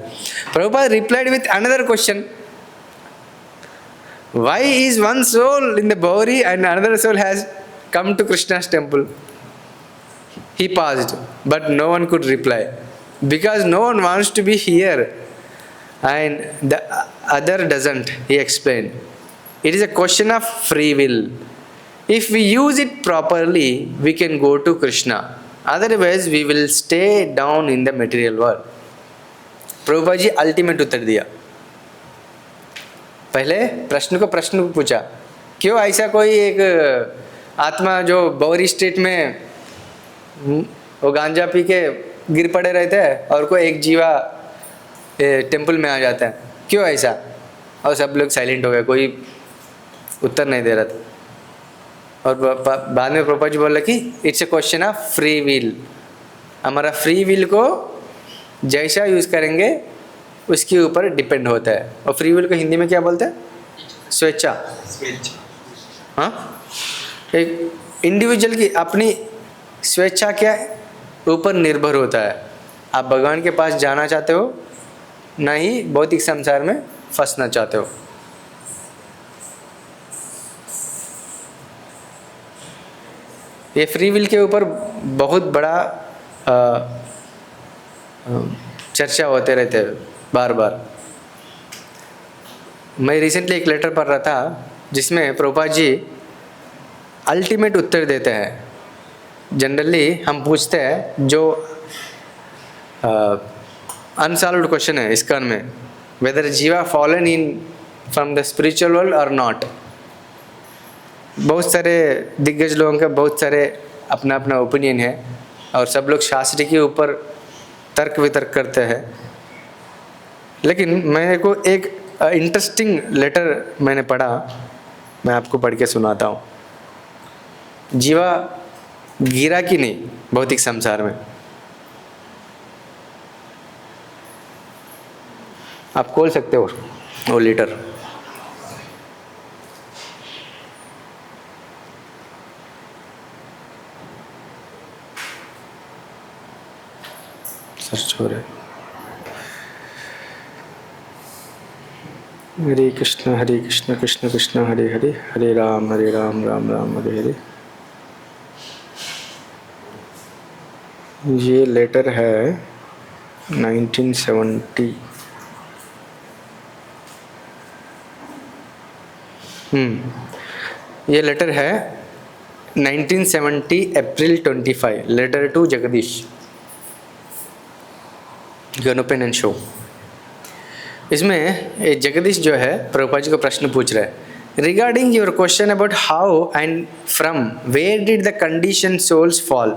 Prabhupada replied with another question, why is one soul in the body and another soul has come to Krishna's temple? He paused, but no one could reply because no one wants to be here and the other doesn't. He explained, it is a question of free will. If we use it properly, we can go to Krishna. Otherwise, we will stay down in the material world. Prabhupada ji ultimate उत्तर दिया। पहले प्रश्न को पूछा, क्यों ऐसा कोई एक आत्मा जो बौरी स्टेट में वो गांजा पी के गिर पड़े रहते हैं और कोई एक जीवा टेम्पल में आ जाता है, क्यों ऐसा? और सब लोग साइलेंट हो गए, कोई उत्तर नहीं दे रहा था। और बाद में प्रभुपाद जी बोला कि it's a question of free will. हमारा फ्री विल को जैसा यूज़ करेंगे उसके ऊपर डिपेंड होता है। और फ्री विल को हिंदी में क्या बोलते हैं? स्वेच्छा। हाँ, एक इंडिविजुअल की अपनी स्वेच्छा क्या ऊपर निर्भर होता है। आप भगवान के पास जाना चाहते हो, ना ही भौतिक संसार में फंसना चाहते हो। ये फ्री विल के ऊपर बहुत बड़ा चर्चा होते रहते हैं बार बार। मैं रिसेंटली एक लेटर पढ़ रहा था जिसमें प्रभुपाद जी अल्टीमेट उत्तर देते हैं। जनरली हम पूछते हैं जो अनसॉल्व्ड क्वेश्चन है इस्कॉन में, वेदर जीवा fallen in from the spiritual world और नॉट। बहुत सारे दिग्गज लोगों का बहुत सारे अपना अपना ओपिनियन है और सब लोग शास्त्र के ऊपर तर्क वितर्क करते हैं। लेकिन मेरे को एक इंटरेस्टिंग लेटर मैंने पढ़ा, मैं आपको पढ़ के सुनाता हूँ। जीवा गिरा कि नहीं भौतिक संसार में? आप खोल सकते हो वो लेटर। सर्च हो रहा है। हरे कृष्ण कृष्ण कृष्ण हरे हरे, हरे राम राम राम हरे हरे। ये लेटर है 1970। ये लेटर है 1970 अप्रैल 25, लेटर टू जगदीश, गणोपेन एंड शो। इसमें जगदीश जो है प्रभुपाद जी को प्रश्न पूछ रहा है, regarding your question about how and from where did the condition souls fall.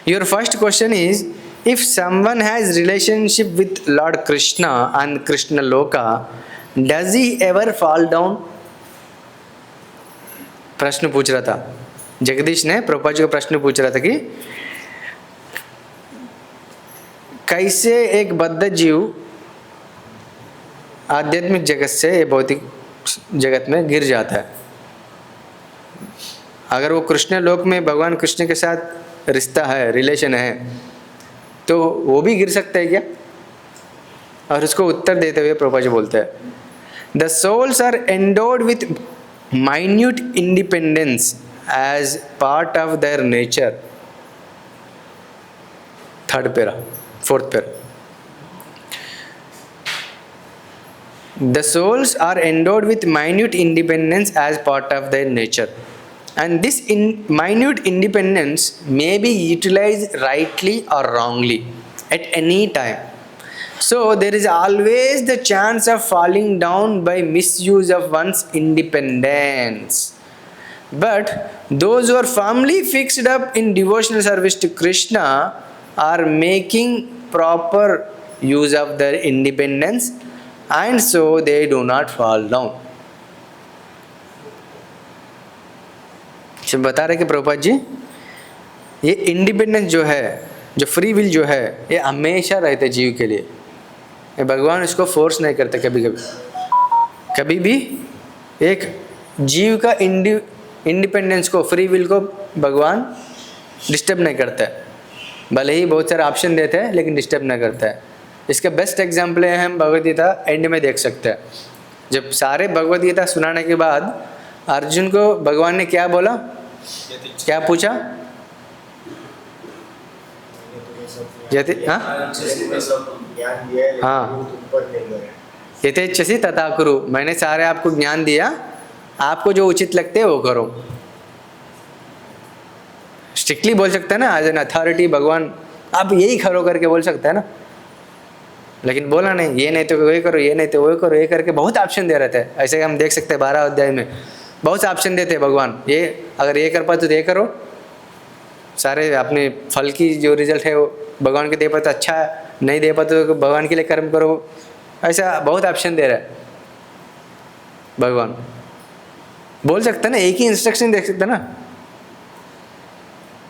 Your first question is, if someone has relationship with Lord Krishna and Krishna loka, does he ever fall down. प्रश्न पूछ रहा था जगदीश ने, प्रभुपाद जी को प्रश्न पूछ रहा था कि कैसे एक बद्ध जीव आध्यात्मिक जगत से भौतिक जगत में गिर जाता है। अगर वो कृष्ण लोक में भगवान कृष्ण के साथ रिश्ता है, रिलेशन है, तो वो भी गिर सकता है क्या? और उसको उत्तर देते हुए प्रभुपाद जी बोलते हैं, the souls are endowed with minute independence as part of their nature. Third para, fourth para. The souls are endowed with minute independence as part of their nature, and this minute independence may be utilized rightly or wrongly at any time. So there is always the chance of falling down by misuse of one's independence. But those who are firmly fixed up in devotional service to Krishna are making proper use of their independence, and so they do not fall down. तो बता रहे कि प्रभुपाद जी, ये independence जो है, जो free will जो है, ये हमेशा रहते जीव के लिए। ये भगवान इसको फोर्स नहीं करते कभी कभी। कभी भी एक जीव का इंडिपेंडेंस को, फ्री विल को भगवान डिस्टर्ब नहीं करता है। भले ही बहुत सारे ऑप्शन देते हैं लेकिन डिस्टर्ब नहीं करता है। इसका बेस्ट एग्जाम्पल है, हम भगवद गीता एंड में देख सकते हैं। जब सारे भगवद गीता सुनाने के बाद अर्जुन को भगवान ने क्या बोला, क्या पूछा? हाँ, यथेच्छसि तथा कुरु। मैंने सारे आपको ज्ञान दिया, आपको जो उचित लगते है वो करो। स्ट्रिक्टली बोल सकता है ना, एज एन अथॉरिटी भगवान आप यही करो करके बोल सकता है ना, लेकिन बोला नहीं, ये नहीं तो वो करो, ये नहीं तो वो करो, ये करके बहुत ऑप्शन दे रहे थे। ऐसे हम देख सकते हैं 12 अध्याय में बहुत ऑप्शन देते हैं भगवान। ये अगर ये कर पाते तो ये करो, सारे अपने फल की जो रिजल्ट है वो भगवान के दे पाते अच्छा है, नहीं दे पाते तो भगवान के लिए कर्म करो। ऐसा बहुत ऑप्शन दे रहा है भगवान। बोल सकता है ना, एक ही इंस्ट्रक्शन देख सकता ना।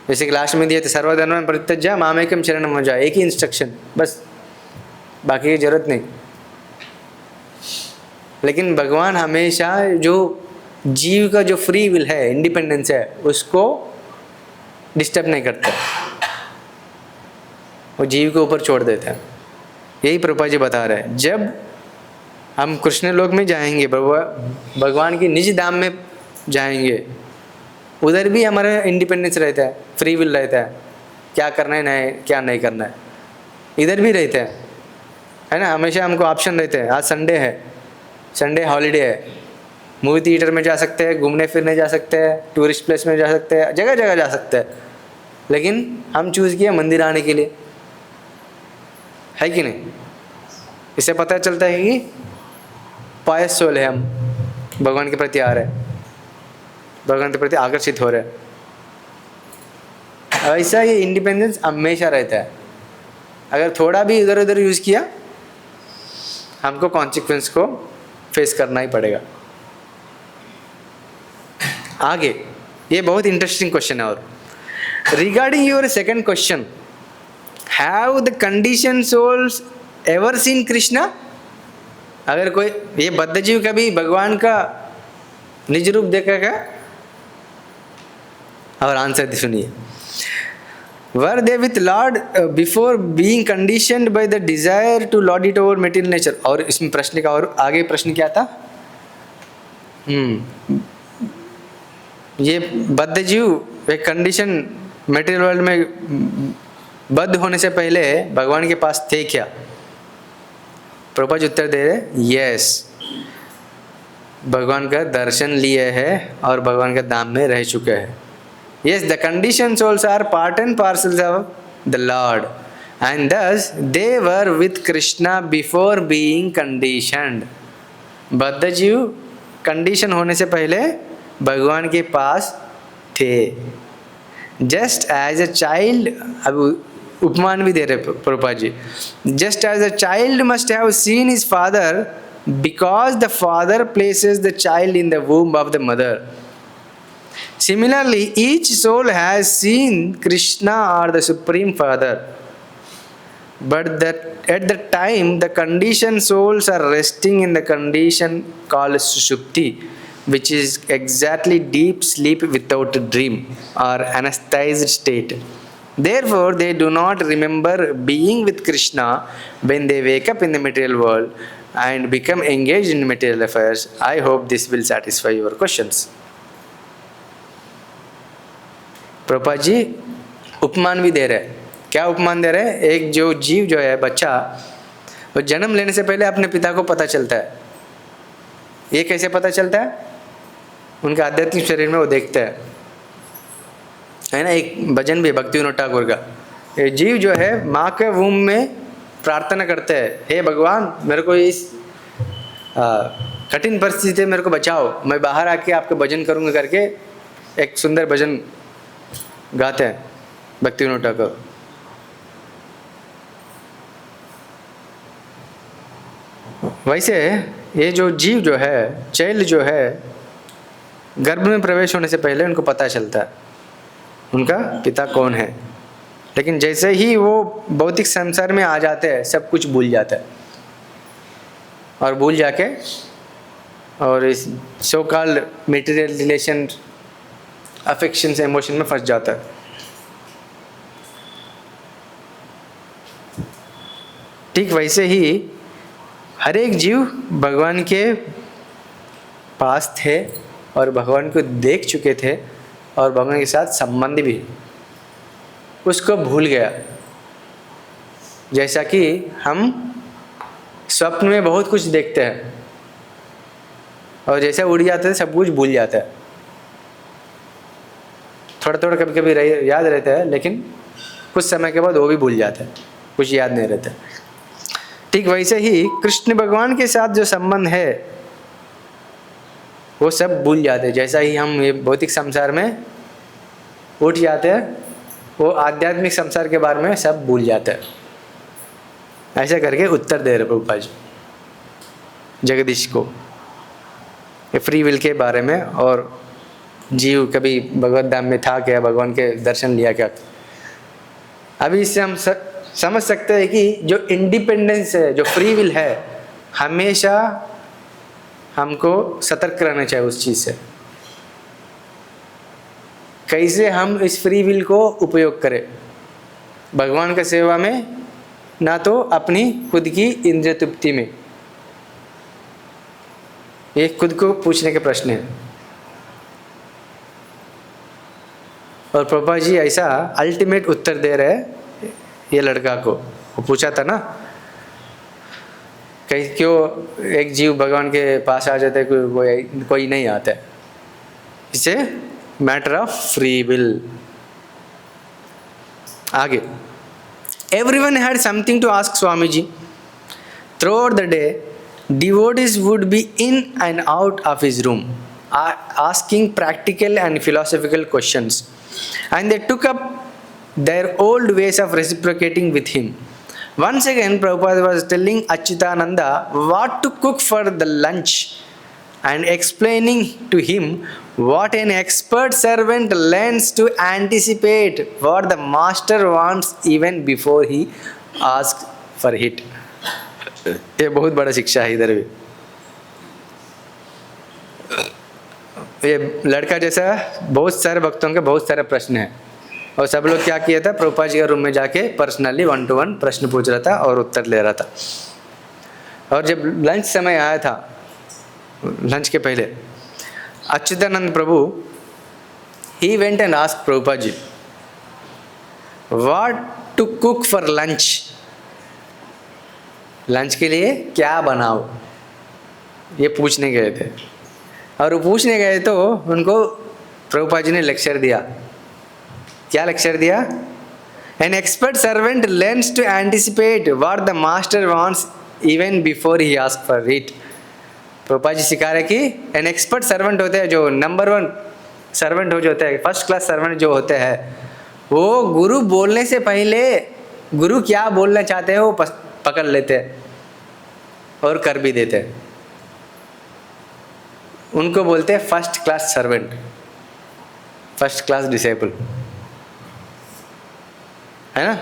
जैसे कि लास्ट में दिए थे, सर्वधर्मान् परित्यज्य मामेकं शरणं व्रज, एक ही इंस्ट्रक्शन बस, बाकी की जरूरत नहीं। लेकिन भगवान हमेशा जो जीव का जो फ्री विल है, इंडिपेंडेंस है, उसको डिस्टर्ब नहीं करता, वो जीव के ऊपर छोड़ देता है। यही प्रभुपाद जी बता रहे हैं। जब हम कृष्ण लोक में जाएंगे, भगवान की निज धाम में जाएंगे, उधर भी हमारा इंडिपेंडेंस रहता है, फ्री विल रहता है, क्या करना है नहीं क्या नहीं करना है, इधर भी रहता है ना। हमेशा हमको ऑप्शन रहते हैं। आज संडे है, संडे हॉलीडे है, मूवी थिएटर में जा सकते हैं, घूमने फिरने जा सकते हैं, टूरिस्ट प्लेस में जा सकते हैं, जगह जगह जा सकते हैं, लेकिन हम चूज़ किए मंदिर आने के लिए, है कि नहीं? इससे पता चलता है कि पायस सोल है, हम भगवान के प्रति आ रहे हैं, भगवान के प्रति आकर्षित हो रहे हैं। ऐसा ये इंडिपेंडेंस हमेशा रहता है। अगर थोड़ा भी इधर उधर यूज़ किया, हमको कॉन्सिक्वेंस को फेस करना ही पड़ेगा। आगे ये बहुत इंटरेस्टिंग क्वेश्चन है। और regarding your second question, have the condition souls ever seen Krishna? अगर कोई ये बद्ध जीव कभी भगवान का निज रूप देखा क्या? और आंसर सुनिए, were they with Lord before being conditioned by the desire to lord it over material nature? और इसमें प्रश्न का और आगे प्रश्न क्या था? ये बद्ध जीव एक कंडीशन मेटीरियल वर्ल्ड में बद्ध होने से पहले भगवान के पास थे क्या? प्रभुपाद उत्तर दे रहे, यस, भगवान का दर्शन लिए हैं और भगवान के धाम में रह चुके हैं। Yes, the conditioned souls are part and parcels of the Lord, and thus they were with Krishna before being conditioned. बद्ध जीव कंडीशन होने से पहले भगवान के पास थे। Just as a child, अब उपमान भी दे रहे Prabhupada ji, just as a child must have seen his father because the father places the child in the womb of the mother. Similarly, each soul has seen Krishna or the Supreme Father, but that at the time the conditioned souls are resting in the condition called Sushupti, which is exactly deep sleep without a dream or anesthetized state. Therefore, they do not remember being with Krishna when they wake up in the material world and become engaged in material affairs. I hope this will satisfy your questions. Prabhupada ji उपमान भी दे रहे हैं। क्या उपमान दे रहे हैं? एक जो जीव जो है बच्चा, वो जन्म लेने से पहले अपने पिता को पता चलता है। ये कैसे पता चलता है? उनके आध्यात्मिक शरीर में वो देखते हैं, है ना। एक भजन भी भक्ति विनोद ठाकुर का, ये जीव जो है माँ के वूम में प्रार्थना करते हैं, हे भगवान मेरे को इस कठिन परिस्थिति से मेरे को बचाओ, मैं बाहर आके आपका भजन करूँगा करके एक सुंदर भजन गाते हैं भक्ति विनोद ठाकुर। वैसे ये जो जीव जो है, चाइल्ड जो है, गर्भ में प्रवेश होने से पहले उनको पता चलता है उनका पिता कौन है, लेकिन जैसे ही वो भौतिक संसार में आ जाते हैं सब कुछ भूल जाता है, और भूल जाके और इस so called material relation, affection से इमोशन में फंस जाता है। ठीक वैसे ही हर एक जीव भगवान के पास थे और भगवान को देख चुके थे और भगवान के साथ संबंध भी, उसको भूल गया। जैसा कि हम स्वप्न में बहुत कुछ देखते हैं और जैसे उड़ जाते हैं सब कुछ भूल जाता है। थोड़ा थोड़ा कभी कभी याद रहता है, लेकिन कुछ समय के बाद वो भी भूल जाता है, कुछ याद नहीं रहता। ठीक वैसे ही कृष्ण भगवान के साथ जो संबंध है वो सब भूल जाते हैं। जैसा ही हम ये भौतिक संसार में उठ जाते हैं, वो आध्यात्मिक संसार के बारे में सब भूल जाते हैं। ऐसा करके उत्तर दे रहे प्रभुपाद जी जगदीश को ये फ्री विल के बारे में, और जीव कभी भगवत धाम में था क्या, भगवान के दर्शन लिया क्या। अभी इससे हम समझ सकते हैं कि जो इंडिपेंडेंस है, जो फ्री विल है, हमेशा हमको सतर्क रहना चाहिए उस चीज़ से। कैसे हम इस फ्री विल को उपयोग करें भगवान का सेवा में, ना तो अपनी खुद की इंद्रिय तृप्ति में। ये खुद को पूछने के प्रश्न है। और प्रभुपाद जी ऐसा अल्टीमेट उत्तर दे रहे ये लड़का को। वो पूछा था ना, कहीं क्यों एक जीव भगवान के पास आ जाता है, कोई नहीं आता है। इसे मैटर ऑफ फ्री विल। आगे, everyone had something to ask Swami ji. Through the day devotees would be in and out of his room asking practical and philosophical questions, and they took up their old ways of reciprocating with him. Once again, Prabhupada was telling Achyutananda what to cook for the lunch and explaining to him what an expert servant learns to anticipate what the master wants even before he asks for it. ये बहुत बड़ा शिक्षा है इधर भी। ये लड़का जैसा बहुत सारे भक्तों के बहुत सारे प्रश्न हैं, और सब लोग क्या किया था, प्रभुपाद जी के रूम में जाके पर्सनली 1-to-1 प्रश्न पूछ रहा था और उत्तर ले रहा था। और जब लंच समय आया था, लंच के पहले Achyutananda Prabhu he went and asked Prabhupada ji what to cook for lunch. Lunch के लिए क्या बनाओ, ये पूछने गए थे। और वो पूछने गए तो उनको प्रभुपाद जी ने लेक्चर दिया। क्या लेक्चर दिया? An expert servant learns to anticipate what the master wants even before he ask for it. Prabhupada ji सिखा रहे कि एन एक्सपर्ट सर्वेंट होते हैं, जो नंबर 1 सर्वेंट हो जाते हैं, फर्स्ट क्लास सर्वेंट जो होते हैं, वो गुरु बोलने से पहले गुरु क्या बोलना चाहते हैं वो पकड़ लेते हैं और कर भी देते हैं। उनको बोलते हैं first class servant, first class disable, है ना।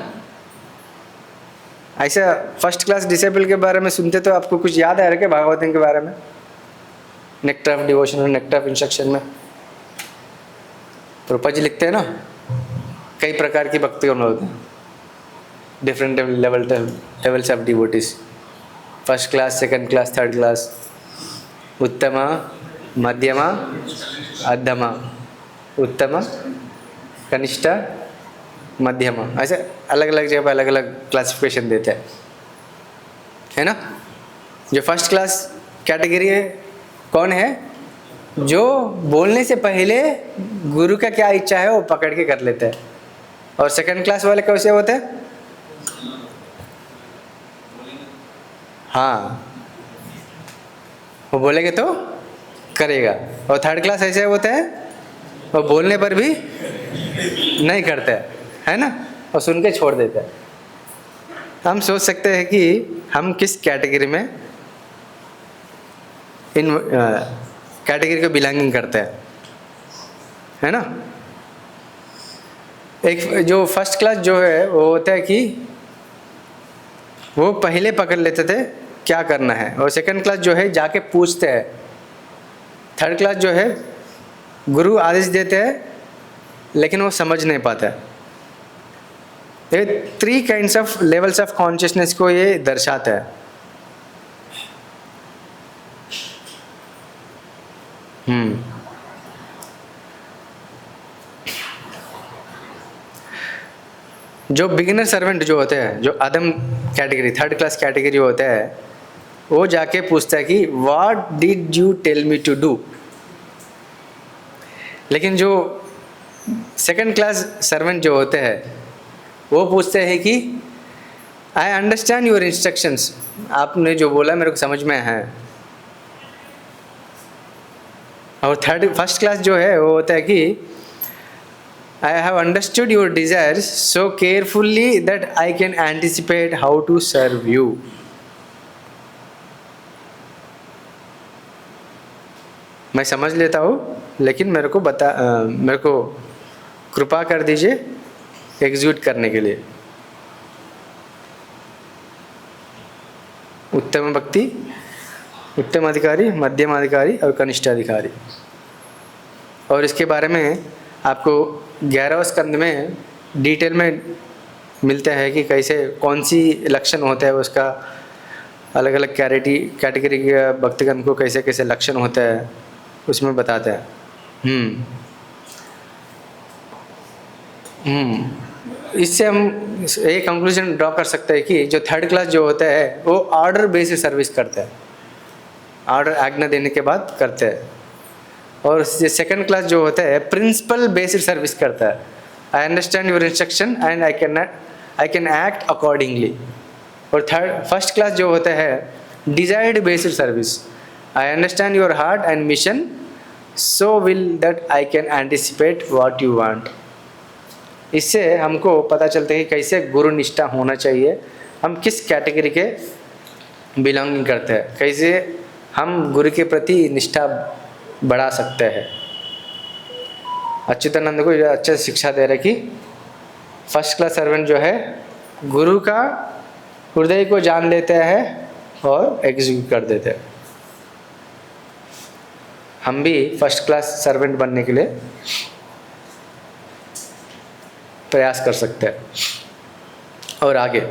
ऐसा फर्स्ट क्लास डिसेबल के बारे में सुनते तो आपको कुछ याद आ रहा है क्या भागवतम के बारे में? नेक्टर ऑफ डिवोशन और नेक्टर ऑफ इंस्ट्रक्शन में प्रभुपाद जी लिखते हैं ना, कई प्रकार की भक्ति होते हैं, different levels of devotees, first class, second class, third class, उत्तम, मध्यम, अधम, उत्तम, कनिष्ठ, मध्यम, ऐसे अलग अलग जगह पर अलग अलग क्लासिफिकेशन देते हैं, है ना। जो फर्स्ट क्लास कैटेगरी है कौन है? जो बोलने से पहले गुरु का क्या इच्छा है वो पकड़ के कर लेते हैं। और सेकंड क्लास वाले कैसे होते हैं? हाँ, वो बोलेंगे तो करेगा। और थर्ड क्लास ऐसे होते हैं वो बोलने पर भी नहीं करते, है ना, और सुन के छोड़ देते हैं। हम सोच सकते हैं कि हम किस कैटेगरी में इन कैटेगरी को बिलोंगिंग करते हैं, है ना। एक जो फर्स्ट क्लास जो है वो होता है कि वो पहले पकड़ लेते थे क्या करना है, और सेकंड क्लास जो है जाके पूछते हैं। थर्ड क्लास जो है गुरु आदेश देते हैं लेकिन वो समझ नहीं पाता है। ये 3 kinds of levels of consciousness को ये दर्शाता है। जो बिगिनर सर्वेंट जो होते हैं, जो अदम कैटेगरी, थर्ड क्लास कैटेगरी होते हैं, वो जाके पूछता है कि what did you tell me to do. लेकिन जो सेकंड क्लास सर्वेंट जो होते हैं वो पूछते हैं कि आई अंडरस्टैंड योर इंस्ट्रक्शंस, आपने जो बोला मेरे को समझ में है। और फर्स्ट क्लास जो है वो होता है कि I have understood your desires so carefully that I can anticipate how to serve you. मैं समझ लेता हूँ लेकिन मेरे को कृपा कर दीजिए एग्जीक्यूट करने के लिए। उत्तम भक्ति, उत्तम अधिकारी, मध्यम अधिकारी और कनिष्ठ अधिकारी। और इसके बारे में आपको 11वें स्कंद में डिटेल में मिलता है कि कैसे कौन सी लक्षण होता है उसका, अलग अलग कैटेगरी के भक्तगण को कैसे कैसे लक्षण होता है उसमें बताते हैं। इससे हम ये कंक्लूजन ड्रॉ कर सकते हैं कि जो थर्ड क्लास जो होता है वो ऑर्डर बेस्ड सर्विस करता है, ऑर्डर आज्ञा देने के बाद करते हैं। और सेकंड क्लास जो होता है प्रिंसिपल बेस्ड सर्विस करता है, I understand your instruction and I can act accordingly. और फर्स्ट क्लास जो होता है desired based service, I understand your heart and mission so will that I can anticipate what you want. इससे हमको पता चलता है कि कैसे गुरु निष्ठा होना चाहिए, हम किस कैटेगरी के बिलोंगिंग करते हैं, कैसे हम गुरु के प्रति निष्ठा बढ़ा सकते हैं। अच्युतानंद को यह अच्छा शिक्षा दे रहे कि फर्स्ट क्लास सर्वेंट जो है गुरु का हृदय को जान लेते हैं और एग्जीक्यूट कर देते हैं। हम भी फर्स्ट क्लास सर्वेंट बनने के लिए प्रयास कर सकते हैं। और आगे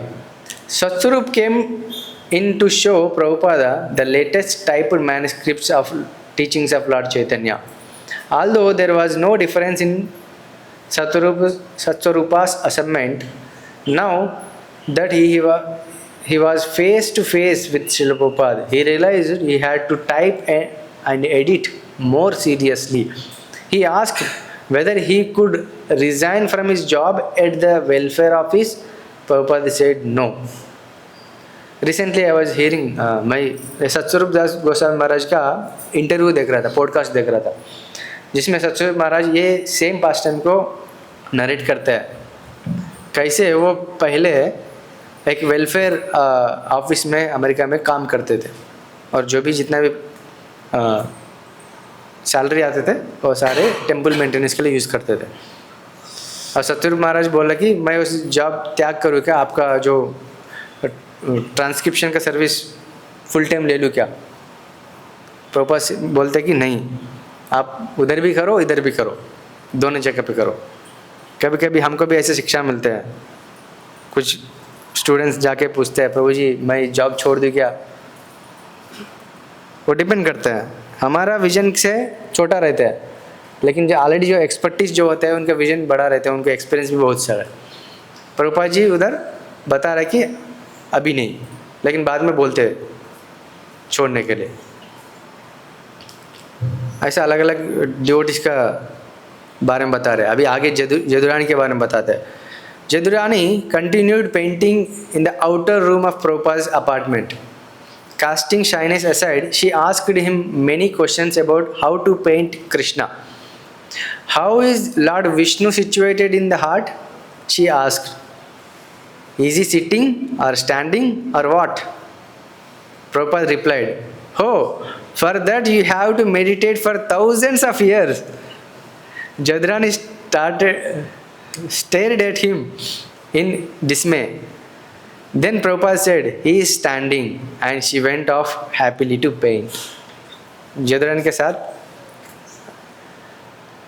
Satsvarupa came in to show Prabhupada the latest typed manuscripts of teachings of Lord Chaitanya. Although there was no difference in Satswarupa's assignment, now that he was face to face with Srila Prabhupada, he realized he had to type and edit more seriously. He asked whether he could resign from his job at the welfare office. Prabhupada said no. Recently I was hearing मैं सत्स्वरूप दास गोस्वामी महाराज का interview देख रहा था, podcast देख रहा था, जिसमें सत्स्वरूप महाराज ये सेम पास्ट टाइम को नरेट करते हैं। कैसे वो पहले एक वेलफेयर ऑफिस में अमेरिका में काम करते थे और जो भी जितना भी सैलरी आते थे वो सारे टेम्पल मेंटेनेंस के लिए यूज़ करते थे। और सत्स्वरूप महाराज बोला कि मैं उस जॉब त्याग करूँ क्या, आपका जो ट्रांसक्रिप्शन का सर्विस फुल टाइम ले लूँ क्या। प्रभुपाद बोलते कि नहीं, आप उधर भी करो इधर भी करो, दोनों जगह पे करो। कभी कभी हमको भी ऐसे शिक्षा मिलते हैं, कुछ स्टूडेंट्स जाके पूछते हैं प्रभु जी मैं जॉब छोड़ दूँ क्या। वो डिपेंड करता है, हमारा विजन से छोटा रहता है, लेकिन जो ऑलरेडी जो एक्सपर्टीज जो होता है उनका विजन बड़ा रहता है, उनका एक्सपीरियंस भी बहुत सारा है। प्रभुपाद जी उधर बता रहे कि अभी नहीं, लेकिन बाद में बोलते हैं छोड़ने के लिए। ऐसा अलग अलग डिवोटीज का बारे में बता रहे हैं। अभी आगे जदुरानी के बारे में बताते हैं। Jadurani continued painting in the outer room of Prabhupada's apartment. Casting shyness aside, she asked him many questions about how to paint Krishna. How is Lord Vishnu situated in the heart? She asked. Is he sitting or standing or what? Prabhupada replied, oh, for that you have to meditate for thousands of years. Jadrani stared at him in dismay. Then Prabhupada said, he is standing, and she went off happily to paint. Jadurani के साथ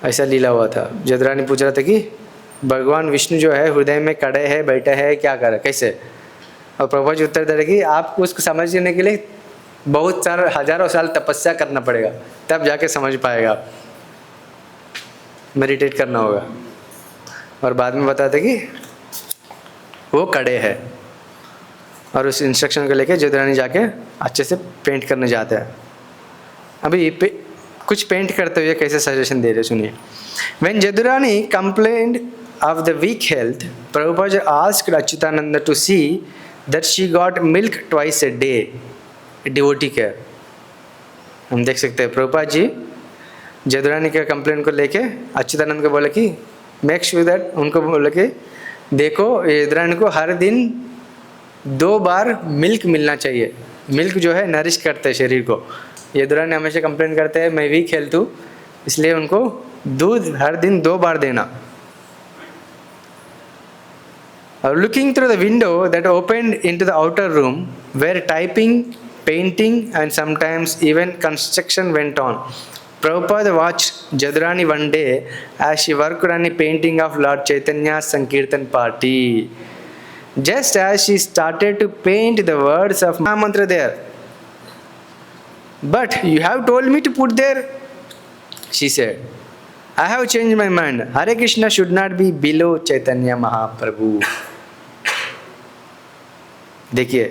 ऐसा लीला हुआ था। जदुरानी पूछ रहा था कि भगवान विष्णु जो है हृदय में खड़े है, बैठे है, क्या करे, कैसे। और प्रभुपाद जी उत्तर दे रहे कि आपको उसको समझने के लिए बहुत सारे हजारों साल तपस्या करना पड़ेगा, तब जाके समझ पाएगा, मेडिटेट करना होगा। और बाद में बताते कि वो खड़े है, और उस इंस्ट्रक्शन को लेके जदुरानी जाके अच्छे से पेंट करने जाता है। अभी कुछ पेंट करते हुए कैसे सजेशन दे रहे सुनिए। When Jadurani complained of the weak health, Prabhupada asked Achyutananda to see that she got milk twice a day. Devotee care. हम देख सकते हैं प्रभुपाद जी जदुरानी के कंप्लेंट को लेके अच्युतानंद को बोले कि मेक श्योर दैट, उनको बोले कि देखो जदुरानी को हर दिन 2 बार मिल्क मिलना चाहिए। मिल्क जो है नरिश करते हैं शरीर को। जदुरानी हमेशा कंप्लेन करते हैं मैं वीक हेल्थ हूँ, इसलिए उनको दूध हर दिन 2 बार देना। Looking through the window that opened into the outer room where typing, painting and sometimes even construction went on, Prabhupada watched Jadurani one day as she worked on a painting of Lord Chaitanya's Sankirtan party. Just as she started to paint the words of Mahamantra there. But you have told me to put there, she said. I have changed my mind. Hare Krishna should not be below Chaitanya Mahaprabhu. देखिए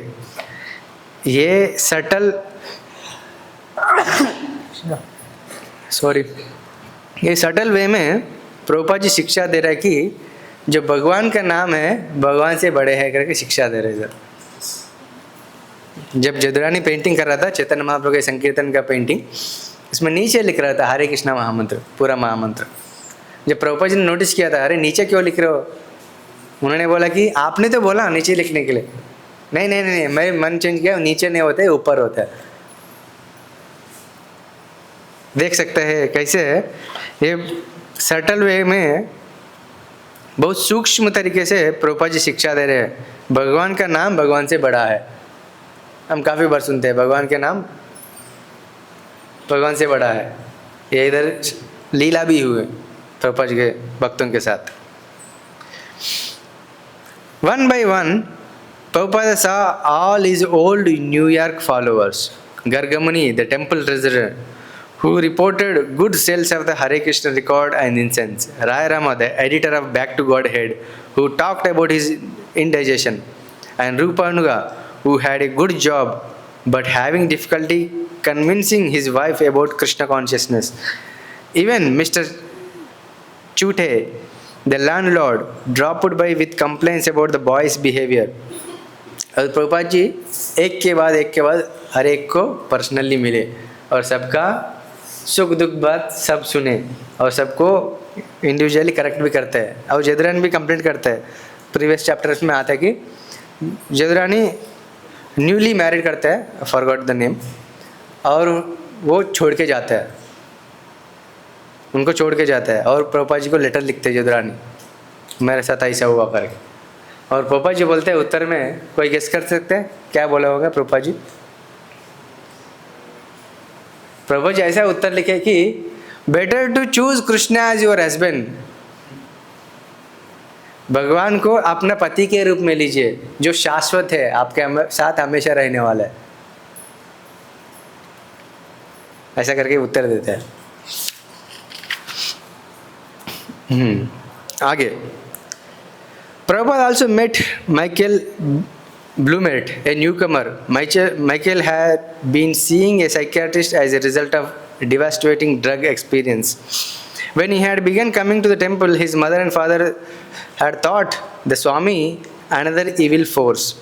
ये subtle ये subtle way में प्रभुपाद जी शिक्षा दे रहा है कि जो भगवान का नाम है भगवान से बड़े है करके शिक्षा दे रहे हैं। जब जदुरानी पेंटिंग कर रहा था चैतन्य महाप्रभु के संकीर्तन का पेंटिंग, इसमें नीचे लिख रहा था हरे कृष्णा महामंत्र, पूरा महामंत्र। जब प्रभुपाद जी ने नोटिस किया था, अरे नीचे क्यों लिख रहे हो, उन्होंने बोला कि आपने तो बोला नीचे लिखने के लिए। नहीं नहीं नहीं, मैं मन चेंज किया, नीचे नहीं होता है ऊपर होता है। देख सकते हैं कैसे ये सटल वे में बहुत सूक्ष्म तरीके से प्रभुपाद जी शिक्षा दे रहे हैं। भगवान का नाम भगवान से बड़ा है। हम काफ़ी बार सुनते हैं भगवान के नाम भगवान से बड़ा है। ये इधर लीला भी हुए प्रभुपाद जी के भक्तों के साथ। One by one, Prabhupada saw all his old New York followers, Gargamuni, the temple treasurer, who reported good sales of the Hare Krishna record and incense, Rai Rama, the editor of Back to Godhead, who talked about his indigestion, and Rupanuga, who had a good job but having difficulty convincing his wife about Krishna consciousness. Even Mr. Chute, the landlord, dropped by with complaints about the boy's behavior. और प्रभुपाद जी एक के बाद हर एक को personally मिले और सबका सुख दुख बात सब सुने और सबको इंडिविजुअली करेक्ट भी करते हैं। और जदुरानी भी कंप्लेंट करते हैं। प्रीवियस चैप्टर्स में आता है कि जदुरानी न्यूली मैरिड करते हैं, फॉरगॉट द नेम, और वो छोड़ के जाता है, उनको छोड़ के जाता है और प्रभुपाद जी को लेटर लिखते हैं जदुरानी, मेरे साथ ऐसा हुआ करके। और प्रभुपाद जी बोलते हैं उत्तर में, कोई गेस कर सकते हैं क्या बोला होगा प्रभुपाद जी? प्रभुपाद जी ऐसा उत्तर लिखे कि better to choose Krishna as your husband, भगवान को अपना पति के रूप में लीजिए जो शाश्वत है, आपके साथ हमेशा रहने वाला है। ऐसा करके उत्तर देते हैं। आगे Prabhupada also met Michael Blumert, a newcomer. Michael had been seeing a psychiatrist as a result of devastating drug experience. When he had begun coming to the temple, his mother and father had thought the Swami another evil force.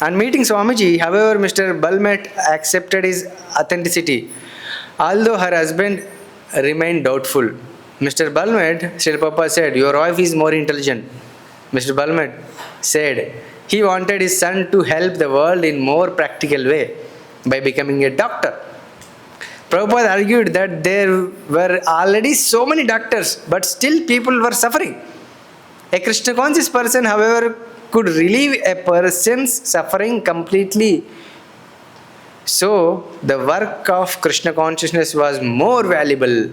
On meeting Swamiji, however, Mr. Blumert accepted his authenticity, although her husband remained doubtful. Mr. Blumert, Srila Prabhupada said, your wife is more intelligent. Mr. Blumert said he wanted his son to help the world in more practical way by becoming a doctor. Prabhupada argued that there were already so many doctors, but still people were suffering. A Krishna conscious person, however, could relieve a person's suffering completely. So, the work of Krishna consciousness was more valuable.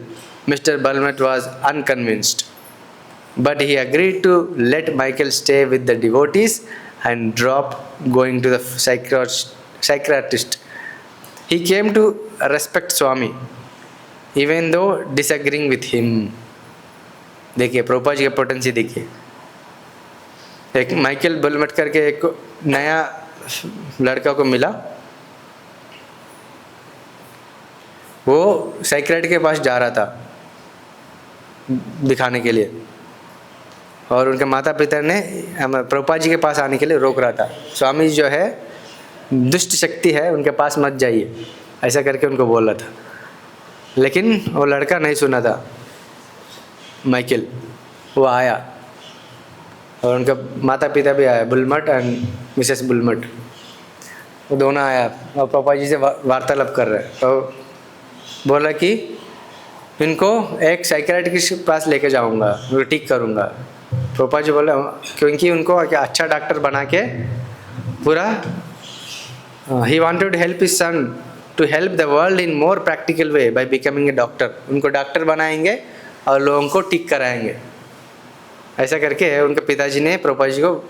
Mr. Blumert was unconvinced, but he agreed to let Michael stay with the devotees and drop going to the psychiatrist. He came to respect Swami, even though disagreeing with him. देखिए प्रभुपाद जी का potency देखिए। एक Michael बलमट करके एक नया लड़का को मिला, वो साइकियाट्रिस्ट के पास जा रहा था दिखाने के लिए, और उनके माता पिता ने प्रभुपाद जी के पास आने के लिए रोक रहा था। स्वामी जो है दुष्ट शक्ति है, उनके पास मत जाइए, ऐसा करके उनको बोल रहा था। लेकिन वो लड़का नहीं सुना था। माइकल वो आया और उनका माता पिता भी आया, बुलमट एंड मिसेस बुलमट, वो दोनों आया और प्रभुपाद जी से वार्तालाप कर रहे हैं। तो बोला कि इनको एक साइकियाट्रिस्ट के पास लेके जाऊंगा, उनको ठीक करूंगा। प्रभुपाद जी बोला क्योंकि उनको अच्छा डॉक्टर बना के पूरा ही wanted to help his son to help the world in more practical way by becoming a doctor. उनको डॉक्टर बनाएंगे और लोगों को ठीक कराएंगे। ऐसा करके उनके पिताजी ने प्रभुपाद जी को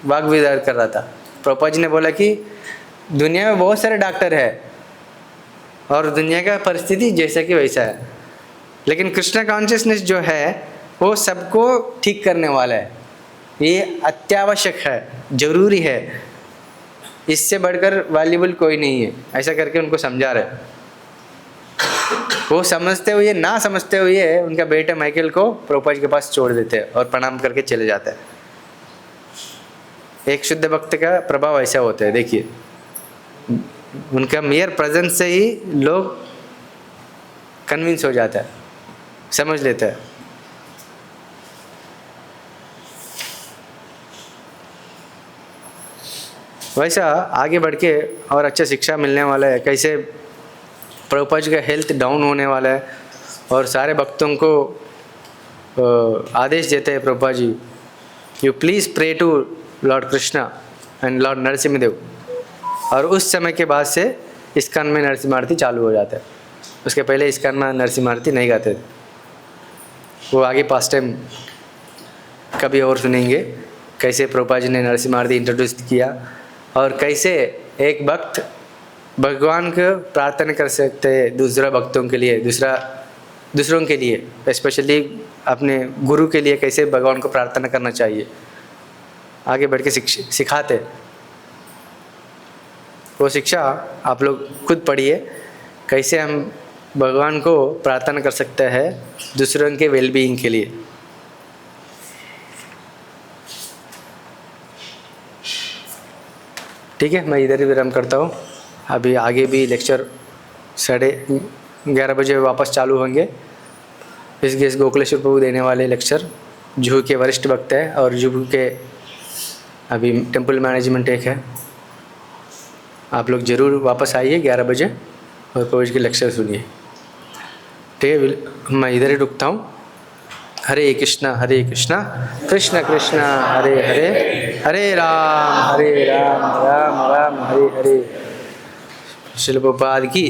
वाद विवाद कर रहा था। प्रभुपाद जी ने बोला कि दुनिया में बहुत सारे डॉक्टर है और दुनिया का परिस्थिति जैसा कि वैसा है, लेकिन कृष्ण कॉन्शियसनेस जो है वो सबको ठीक करने वाला है, ये अत्यावश्यक है, जरूरी है, इससे बढ़कर वैल्यूबल कोई नहीं है, ऐसा करके उनको समझा रहे। वो समझते हुए ना समझते हुए उनका बेटे माइकल को प्रभुपाद जी के पास छोड़ देते हैं और प्रणाम करके चले जाते हैं। एक शुद्ध भक्त का प्रभाव ऐसा होता है, देखिए उनका मेयर प्रेजेंस से ही लोग कन्विंस हो जाता है, समझ लेता है। वैसा आगे बढ़ के और अच्छा शिक्षा मिलने वाला है, कैसे प्रभुपाद जी का हेल्थ डाउन होने वाला है और सारे भक्तों को आदेश देते हैं Prabhupada ji, you please pray to Lord Krishna and Lord Narasimhadeva. और उस समय के बाद से इस्कॉन में नरसिम्हा आरती चालू हो जाता है, उसके पहले इस्कॉन में नरसिम्हा आरती नहीं गाते थे। वो आगे पास टाइम कभी और सुनेंगे, कैसे प्रभुपाद जी ने नरसिम्हा आरती इंट्रोड्यूस किया और कैसे एक भक्त भगवान को प्रार्थना कर सकते हैं दूसरा भक्तों के लिए, दूसरों के लिए, स्पेशली अपने गुरु के लिए कैसे भगवान को प्रार्थना करना चाहिए, आगे बढ़ के सिखाते। वो शिक्षा आप लोग खुद पढ़िए, कैसे हम भगवान को प्रार्थना कर सकते हैं दूसरों के वेलबीइंग के लिए। ठीक है, मैं इधर ही विराम करता हूँ। अभी आगे भी लेक्चर 11:30 बजे वापस चालू होंगे। इस गोकुलेश्वर प्रभु देने वाले लेक्चर जुहू के वरिष्ठ भक्त हैं और जुहू के अभी टेम्पल मैनेजमेंट एक है। आप लोग ज़रूर वापस आइए 11 बजे और प्रभु जी के लेक्चर सुनिए। ठीक है, मैं इधर ही रुकता हूँ। हरे कृष्णा कृष्ण कृष्ण हरे हरे, हरे राम राम राम हरे हरे। श्रील प्रभुपाद की